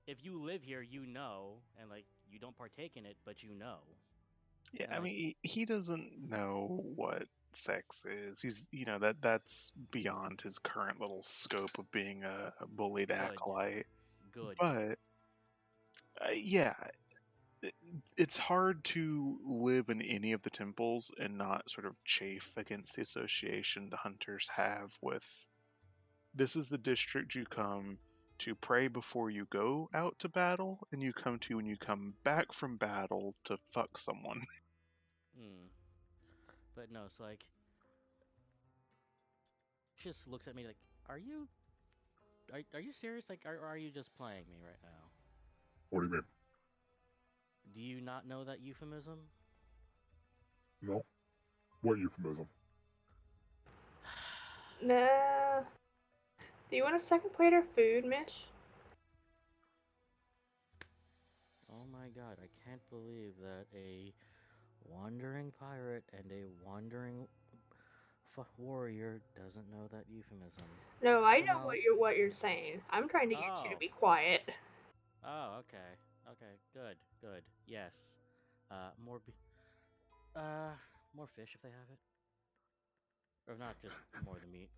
S4: if you live here, you know, and like you don't partake in it, but you know.
S1: Yeah,
S4: And
S1: I
S4: like,
S1: mean, he doesn't know what sex is. He's, that's beyond his current little scope of being a bullied
S4: good,
S1: acolyte.
S4: good.
S1: But yeah, it- it's hard to live in any of the temples and not sort of chafe against the association the hunters have with this is the district you come to pray before you go out to battle, and you come to when you come back from battle to fuck someone.
S4: Mm. But no, it's like she just looks at me like, are you serious? Like, are you just playing me right now?
S5: What do you mean?
S4: Do you not know that euphemism?
S5: No. What euphemism?
S3: Nah. Do you want a second plate of food, Mish?
S4: Oh my god, I can't believe that a wandering pirate and a wandering warrior doesn't know that euphemism.
S3: No, I
S4: But
S3: know
S4: no.
S3: what you're saying. I'm trying to get you to
S4: Oh.
S3: be quiet.
S4: Oh, okay. Okay, good, good. Yes. More more fish if they have it. Or not just more of the meat.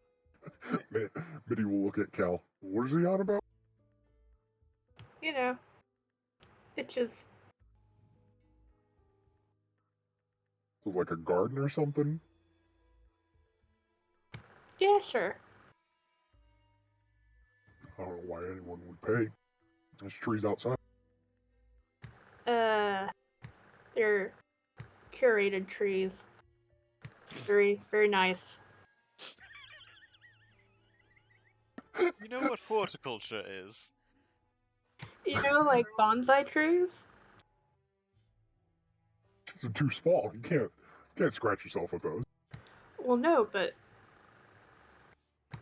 S5: Biddy will look at Cal. What is he on about?
S3: You know, it's just
S5: So like a garden or something?
S3: yeah, sure.
S5: I don't know why anyone would pay. There's trees outside.
S3: Uh, they're curated trees. Very, very nice.
S2: You know what horticulture is?
S3: You know, like bonsai trees?
S5: It's too small. You can't scratch yourself with those.
S3: Well, no, but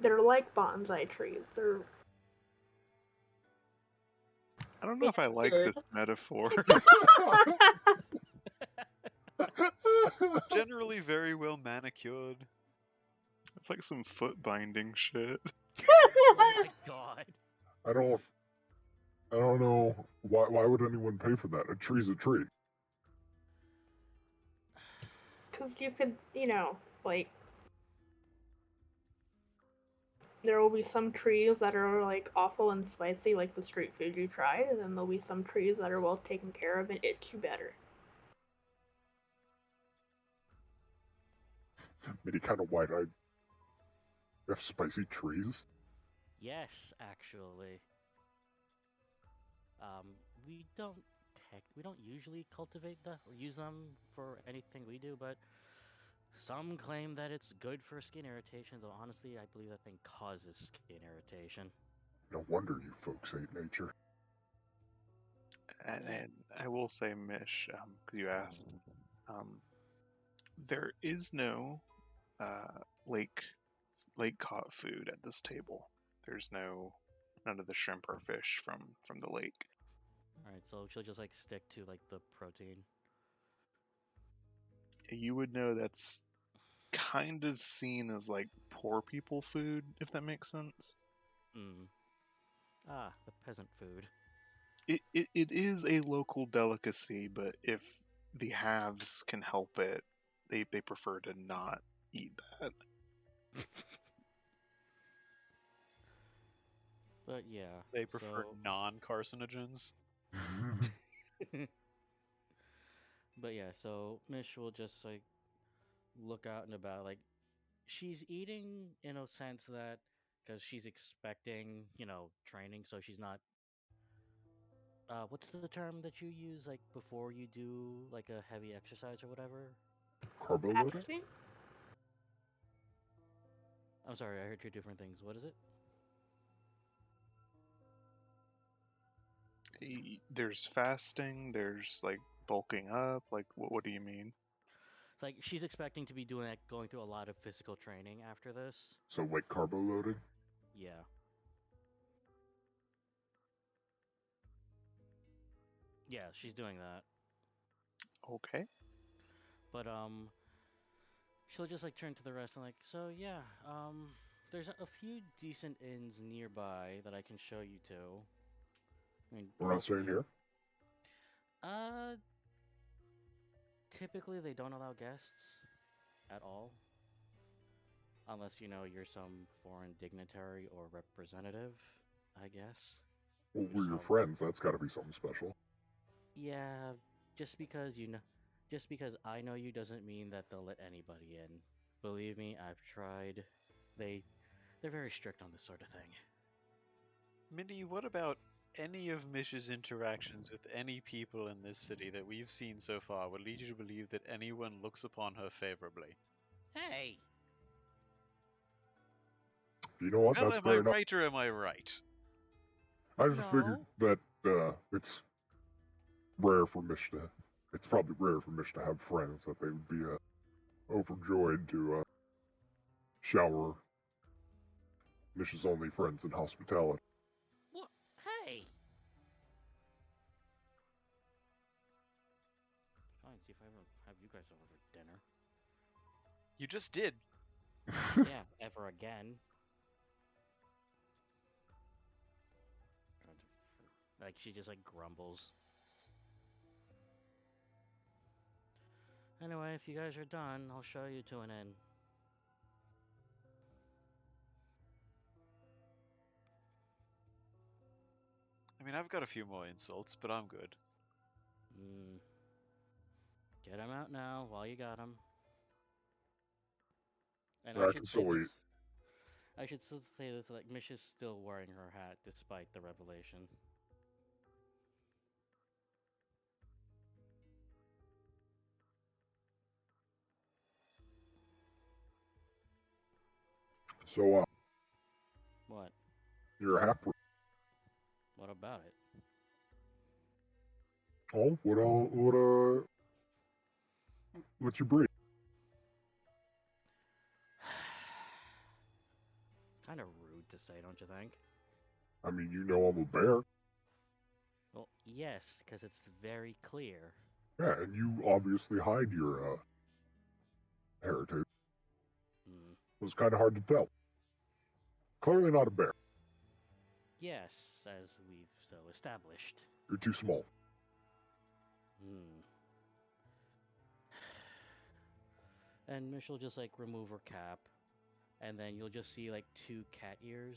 S3: they're like bonsai trees. They're
S1: I don't know if I like
S3: manicured.
S1: this metaphor.
S2: Generally very well manicured.
S1: It's like some foot binding shit.
S4: Oh my god.
S5: I don't know why would anyone pay for that? A tree's a tree.
S3: Because you could, like, there will be some trees that are, like, awful and spicy, like the street food you tried, and then there'll be some trees that are well taken care of and itch you better.
S5: Maybe kind of wide-eyed. You have spicy trees.
S4: Yes, actually. Um, we don't we don't usually cultivate them or use them for anything we do, but some claim that it's good for skin irritation, though honestly I believe that thing causes skin irritation.
S5: No wonder you folks hate nature.
S4: Eh.
S1: And I will say, Mish, because you asked, um, there is no uh, lake lake caught food at this table. There's none of the shrimp or fish from the lake.
S4: Alright, so she'll just like stick to like the protein.
S1: You would know that's kind of seen as like poor people food, if that makes sense.
S4: Mm. Ah, the peasant food.
S1: It is a local delicacy, but if the haves can help it, they prefer to not eat that.
S4: But yeah,
S2: They prefer
S4: so
S2: non-carcinogens.
S4: but yeah, so Mish will just like look out and about. Like she's eating in a sense that because she's expecting, training, so she's not. What's the term that you use like before you do like a heavy exercise or whatever?
S5: Carbo loading?
S3: Fasting?
S4: I'm sorry, I heard two different things. What is it?
S1: There's fasting. There's like bulking up. Like, what do you mean?
S4: It's like she's expecting to be doing like going through a lot of physical training after this.
S5: So like carbo loading.
S4: Yeah. Yeah, she's doing that.
S1: Okay.
S4: But she'll just like turn to the rest and like, so yeah, there's a few decent inns nearby that I can show you to. I mean,
S5: We're not staying here.
S4: Uh, typically they don't allow guests at all, unless you know you're some foreign dignitary or representative, I guess.
S5: Well,
S4: Which
S5: we're
S4: is
S5: your
S4: how.
S5: friends. That's got to be something special.
S4: Yeah, just because you know, just because I know you doesn't mean that they'll let anybody in. Believe me, I've tried. They they're very strict on this sort of thing.
S2: Mindy, what about any of Mish's interactions with any people in this city that we've seen so far would lead you to believe that anyone looks upon her favorably?
S4: Hey,
S5: You know what?
S2: Well,
S5: That's
S2: am I
S5: fair enough.
S2: right or am I right?
S5: I just figured
S4: no.
S5: that it's rare for Mish to. It's probably rare for Mish to have friends that they would be overjoyed to shower Mish's only friends in hospitality.
S4: What? Hey. Fine. See if I ever have you guys over for dinner.
S2: You just did.
S4: Yeah, ever again. Like she just like grumbles. Anyway, if you guys are done, I'll show you to an inn.
S2: I mean, I've got a few more insults, but I'm good.
S4: Mm, get him out now while you got him. And I
S5: I
S4: should
S5: can
S4: say
S5: still eat.
S4: this. I should still say this. Like Mish is still wearing her hat despite the revelation.
S5: So,
S4: What?
S5: you're a half.
S4: What about it?
S5: Oh, what you breed?
S4: It's kind of rude to say, don't you think?
S5: I mean, you know I'm a bear.
S4: Well, yes, because it's very clear.
S5: Yeah, and you obviously hide your heritage.
S4: Hmm.
S5: It was kind of hard to tell. Clearly not a bear.
S4: Yes, as we've so established.
S5: You're too small.
S4: Hmm. And Mish will just like remove her cap, and then you'll just see like two cat ears,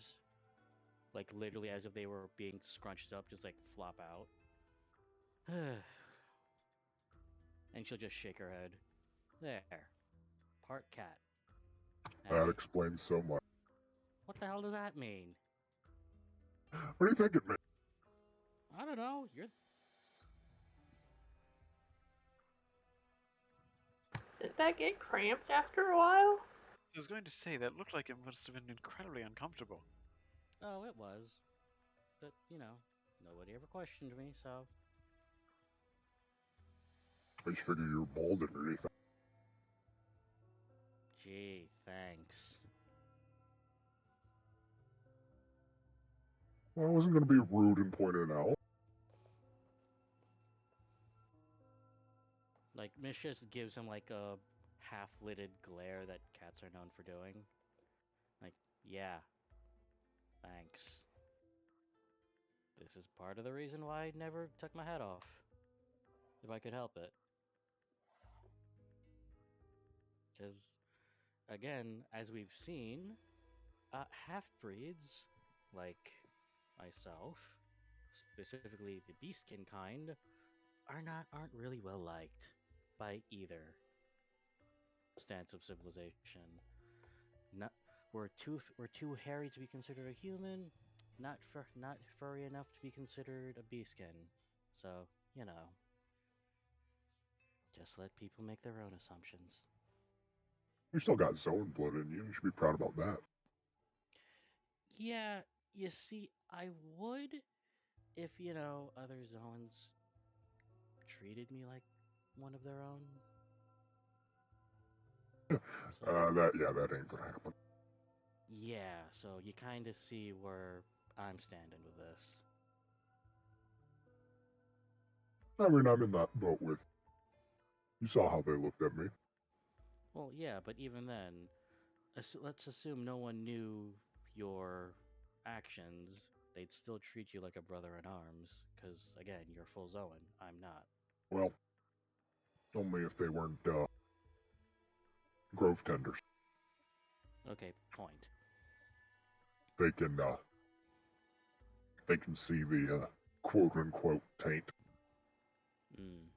S4: like literally as if they were being scrunched up, just like flop out. And she'll just shake her head. There, part cat.
S5: That
S4: Eh?
S5: explains so much.
S4: What the hell does that mean?
S5: What do you think it meant?
S4: I don't know. You're.
S3: Did that get cramped after a while?
S2: I was going to say, that looked like it must have been incredibly uncomfortable.
S4: Oh, it was. But, you know, nobody ever questioned me, so.
S5: I just figured you were bald underneath.
S4: Gee, thanks.
S5: Well, I wasn't going to be rude and point it out.
S4: Like, Mish just gives him, like, a half-lidded glare that cats are known for doing. Like, yeah, thanks. This is part of the reason why I never took my hat off. If I could help it. Because, again, as we've seen, half-breeds, like myself, specifically the beastkin kind, aren't really well liked by either stance of civilization. Not we're too hairy to be considered a human, not furry enough to be considered a beastkin. So, you know, just let people make their own assumptions.
S5: You still got zone blood in you. You should be proud about that.
S4: Yeah, you see, I would if, other zones treated me like one of their own. So,
S5: that ain't gonna happen.
S4: yeah, so you kind of see where I'm standing with this.
S5: I mean, I'm in that boat with you. Saw how they looked at me.
S4: Well, yeah, but even then, let's assume no one knew your actions. They'd still treat you like a brother in arms, because, again, you're full Zoan. I'm not.
S5: Well, only if they weren't grove tenders.
S4: Okay, point.
S5: They can see the quote unquote taint.
S4: Mm.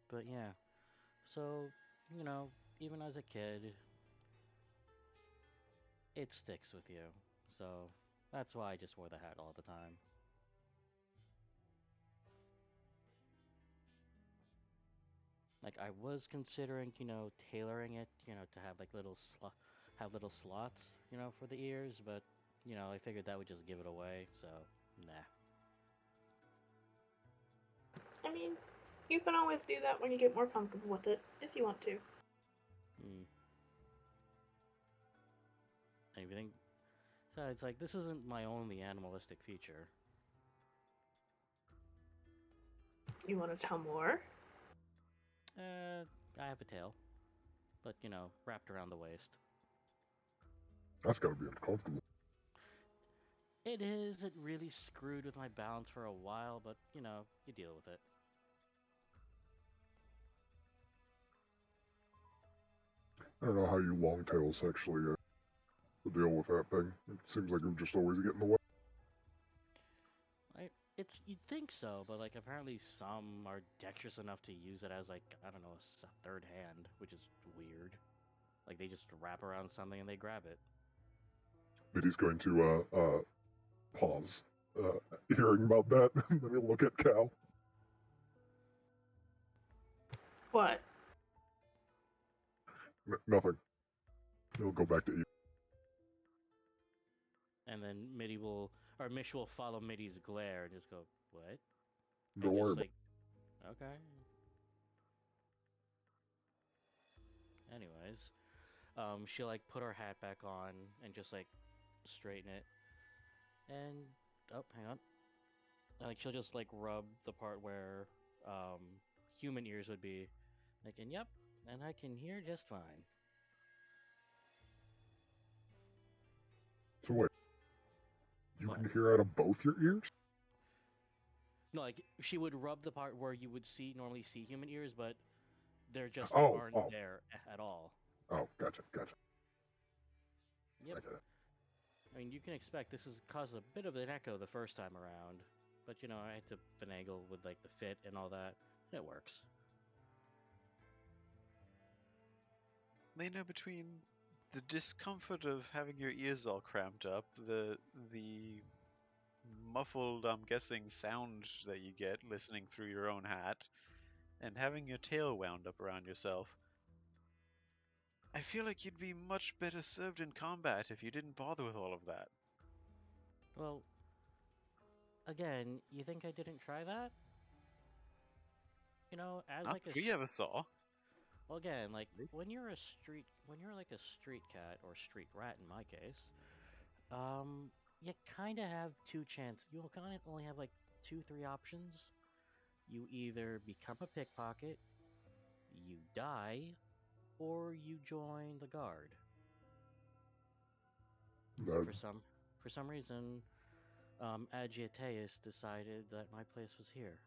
S4: But yeah, so, even as a kid, it sticks with you. So that's why I just wore the hat all the time. Like I was considering, tailoring it, to have like little slots, for the ears, but I figured that would just give it away, so nah.
S3: I mean, you can always do that when you get more comfortable with it, if you want to.
S4: Hmm. Anything? So it's like this isn't my only animalistic feature.
S3: You want to tell more?
S4: I have a tail, but wrapped around the waist.
S5: That's gotta be uncomfortable.
S4: It is. It really screwed with my balance for a while, but you deal with it.
S5: I don't know how you longtails actually deal with that thing. It seems like it would just always get in the way.
S4: You'd think so, but like apparently some are dexterous enough to use it as like I don't know a third hand, which is weird. Like they just wrap around something and they grab it.
S5: Biddy's going to pause, hearing about that, and then he'll look at Cal.
S3: What?
S5: Nothing. He'll go back to eat.
S4: And then Mish will follow Mitty's glare and just go, "What?"
S5: Don't
S4: And
S5: worry
S4: just
S5: about
S4: like, okay. Anyways, she'll like put her hat back on and just like straighten it. And oh, hang on. Like she'll just like rub the part where um human ears would be. Like, and yep, and I can hear just fine.
S5: So wait, you
S4: What?
S5: can hear out of both your ears?
S4: No, like she would rub the part where you would normally see human ears, but there just
S5: Oh,
S4: aren't
S5: oh,
S4: there at all.
S5: oh, gotcha.
S4: Yep.
S5: I get it.
S4: I mean, you can expect this has caused a bit of an echo the first time around, but I had to finagle with like the fit and all that. It works.
S2: Between the discomfort of having your ears all cramped up, the muffled, I'm guessing, sound that you get listening through your own hat, and having your tail wound up around yourself, I feel like you'd be much better served in combat if you didn't bother with all of that.
S4: Well, again, you think I didn't try that? As
S2: Not
S4: like
S2: that we ever saw.
S4: well, again, like when you're like a street cat or street rat in my case, you kind of have two chances. You kind of only have like 2, 3 options. You either become a pickpocket, you die, or you join the guard.
S5: That
S4: For some reason, Agitaeus decided that my place was here.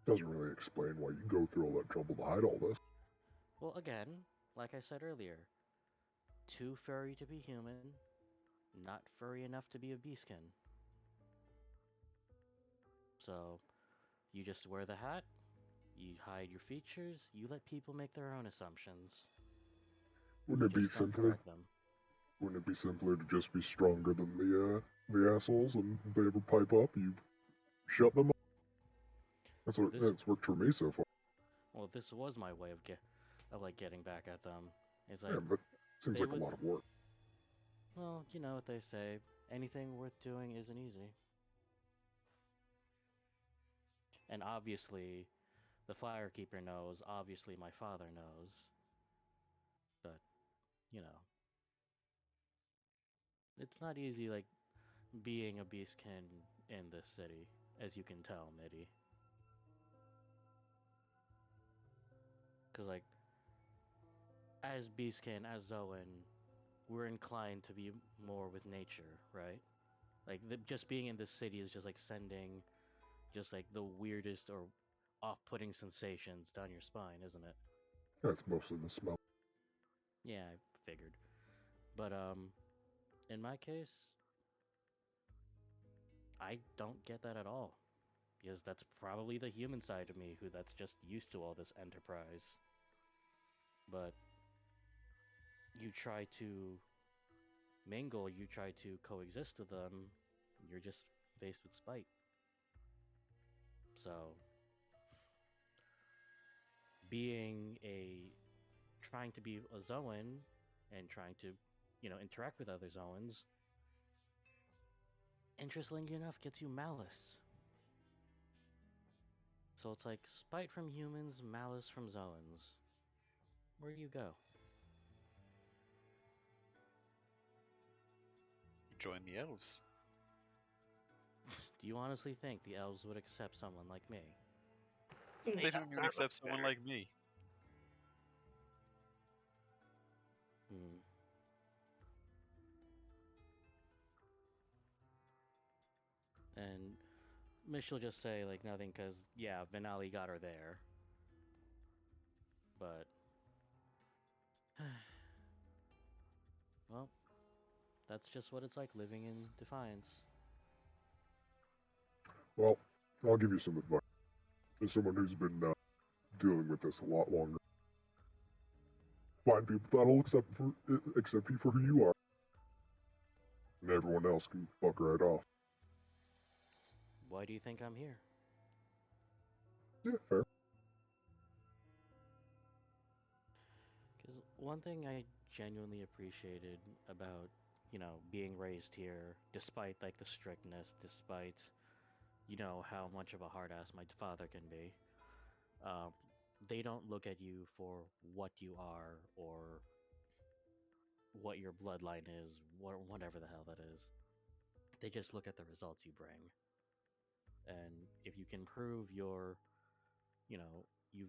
S5: doesn't really explain why you go through all that trouble to hide all this.
S4: Well, again, like I said earlier, too furry to be human, not furry enough to be a beastkin. So, you just wear the hat, you hide your features, you let people make their own assumptions.
S5: Wouldn't
S4: You
S5: it be
S4: just don't
S5: simpler?
S4: correct them.
S5: Wouldn't it be simpler to just be stronger than the assholes, and if they ever pipe up, you shut them up?
S4: Well, this
S5: That's worked for me so far.
S4: this was my way of like getting back at them. It's
S5: Yeah,
S4: like
S5: but that seems
S4: they
S5: like a
S4: would
S5: lot of work.
S4: well, you know what they say, anything worth doing isn't easy. And obviously, the Firekeeper knows, obviously my father knows. But, you know, it's not easy, like, being a beastkin in this city, as you can tell, Mitty. Because, like, as beastkin, as Zoan, we're inclined to be more with nature, right? Like, just being in this city is just, like, sending just, like, the weirdest or off-putting sensations down your spine, isn't it?
S5: That's mostly the smell.
S4: Yeah, I figured. But, in my case, I don't get that at all. Because that's probably the human side of me that's just used to all this enterprise. But you try to mingle, you try to coexist with them, you're just faced with spite. So, being a trying to be a Zoan and trying to, interact with other Zoans, interestingly enough, gets you malice. So it's like spite from humans, malice from Zoans. Where do you go?
S2: Join the elves.
S4: Do you honestly think the elves would accept someone like me?
S3: The
S2: They don't
S3: elves
S2: even
S3: are
S2: accept
S3: much
S2: someone
S3: better.
S2: like me.
S4: Hmm. And Mish will just say, like, nothing because, yeah, Vinali got her there. But, well, that's just what it's like living in Defiance.
S5: Well, I'll give you some advice. As someone who's been dealing with this a lot longer, find people that'll accept you for who you are, and everyone else can fuck right off.
S4: Why do you think I'm here?
S5: Yeah, fair.
S4: Because one thing I genuinely appreciated about, being raised here, despite, like, the strictness, despite, how much of a hard ass my father can be, um, they don't look at you for what you are or what your bloodline is, whatever the hell that is. They just look at the results you bring. And if you can prove your, you know, you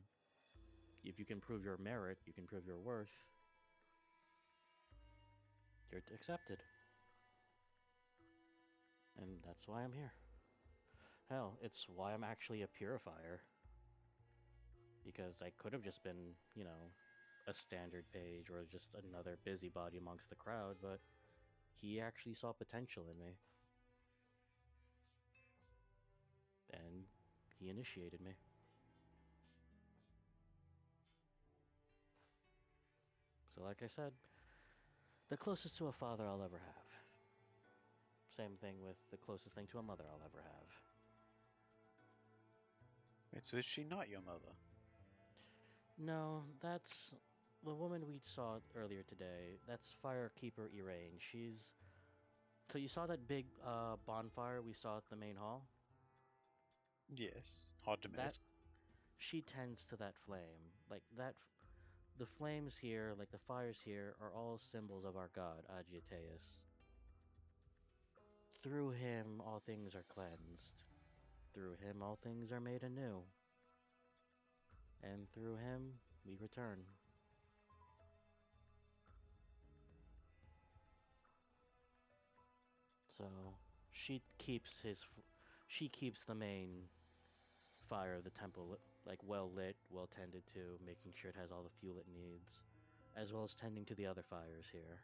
S4: if you can prove your merit, you can prove your worth, you're accepted. And that's why I'm here. Hell, it's why I'm actually a purifier. Because I could have just been, a standard page or just another busybody amongst the crowd, but he actually saw potential in me. And he initiated me. So, like I said, the closest to a father I'll ever have. Same thing with the closest thing to a mother I'll ever have.
S2: Wait, so is she not your mother?
S4: No, that's the woman we saw earlier today. That's Firekeeper Elaine. So you saw that big bonfire we saw at the main hall?
S2: Yes. Hard to
S4: That
S2: miss.
S4: she tends to that flame. Like that the flames here, like the fires here, are all symbols of our god, Agitaeus. Through him all things are cleansed. Through him all things are made anew. And through him we return. So she keeps she keeps the main fire of the temple like well lit, well tended to, making sure it has all the fuel it needs, as well as tending to the other fires here.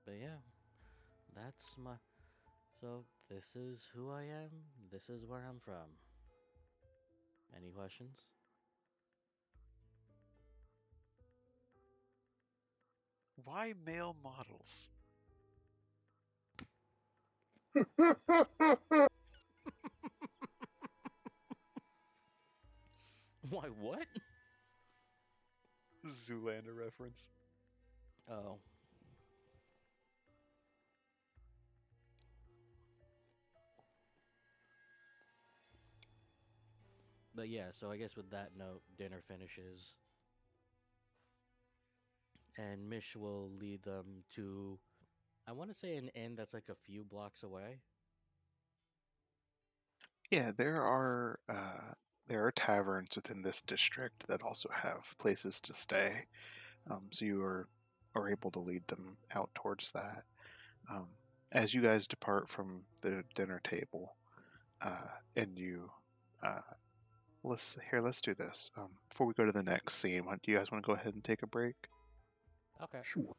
S4: But yeah, that's my. So this is who I am. This is where I'm from. Any questions?
S2: Why male models?
S4: Why
S2: reference.
S4: Oh. But yeah, so I guess with that note, dinner finishes, and Mish will lead them to, I want to say, an inn that's like a few blocks away.
S1: Yeah, there are taverns within this district that also have places to stay. So you are able to lead them out towards that. Um, as you guys depart from the dinner table, and you uh, let's do this. Before we go to the next scene, do you guys want to go ahead and take a break?
S4: Okay.
S5: Sure.